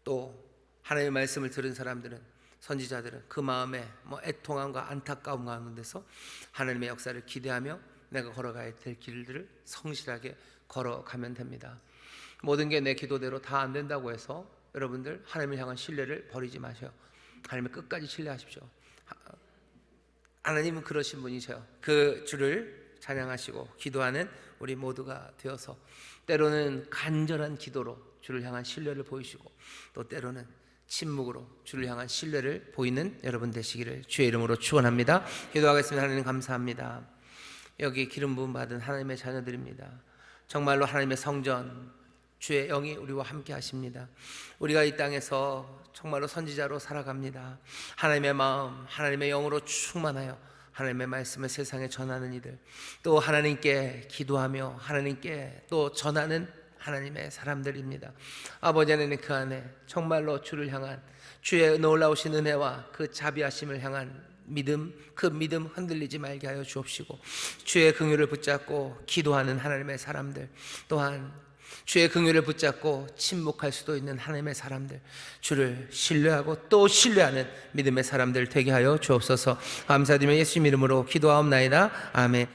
또 하나님의 말씀을 들은 사람들은, 선지자들은 그 마음에 애통함과 안타까움 가운데서 하나님의 역사를 기대하며 내가 걸어가야 될 길들을 성실하게 걸어가면 됩니다. 모든 게 내 기도대로 다 안 된다고 해서 여러분들 하나님을 향한 신뢰를 버리지 마셔요. 하나님을 끝까지 신뢰하십시오. 하나님은 그러신 분이셔요. 그 주를 찬양하시고 기도하는 우리 모두가 되어서 때로는 간절한 기도로 주를 향한 신뢰를 보이시고 또 때로는 침묵으로 주를 향한 신뢰를 보이는 여러분 되시기를 주의 이름으로 축원합니다. 기도하겠습니다. 하나님 감사합니다. 여기 기름 부음 받은 하나님의 자녀들입니다. 정말로 하나님의 성전, 주의 영이 우리와 함께 하십니다. 우리가 이 땅에서 정말로 선지자로 살아갑니다. 하나님의 마음, 하나님의 영으로 충만하여 하나님의 말씀을 세상에 전하는 이들, 또 하나님께 기도하며 하나님께 또 전하는 하나님의 사람들입니다. 아버지 하나님, 그 안에 정말로 주를 향한 주의 놀라우신 은혜와 그 자비하심을 향한 믿음, 그 믿음 흔들리지 말게 하여 주옵시고, 주의 긍휼을 붙잡고 기도하는 하나님의 사람들, 또한 주의 긍휼을 붙잡고 침묵할 수도 있는 하나님의 사람들, 주를 신뢰하고 또 신뢰하는 믿음의 사람들 되게 하여 주옵소서. 감사드리며 예수님 이름으로 기도하옵나이다. 아멘.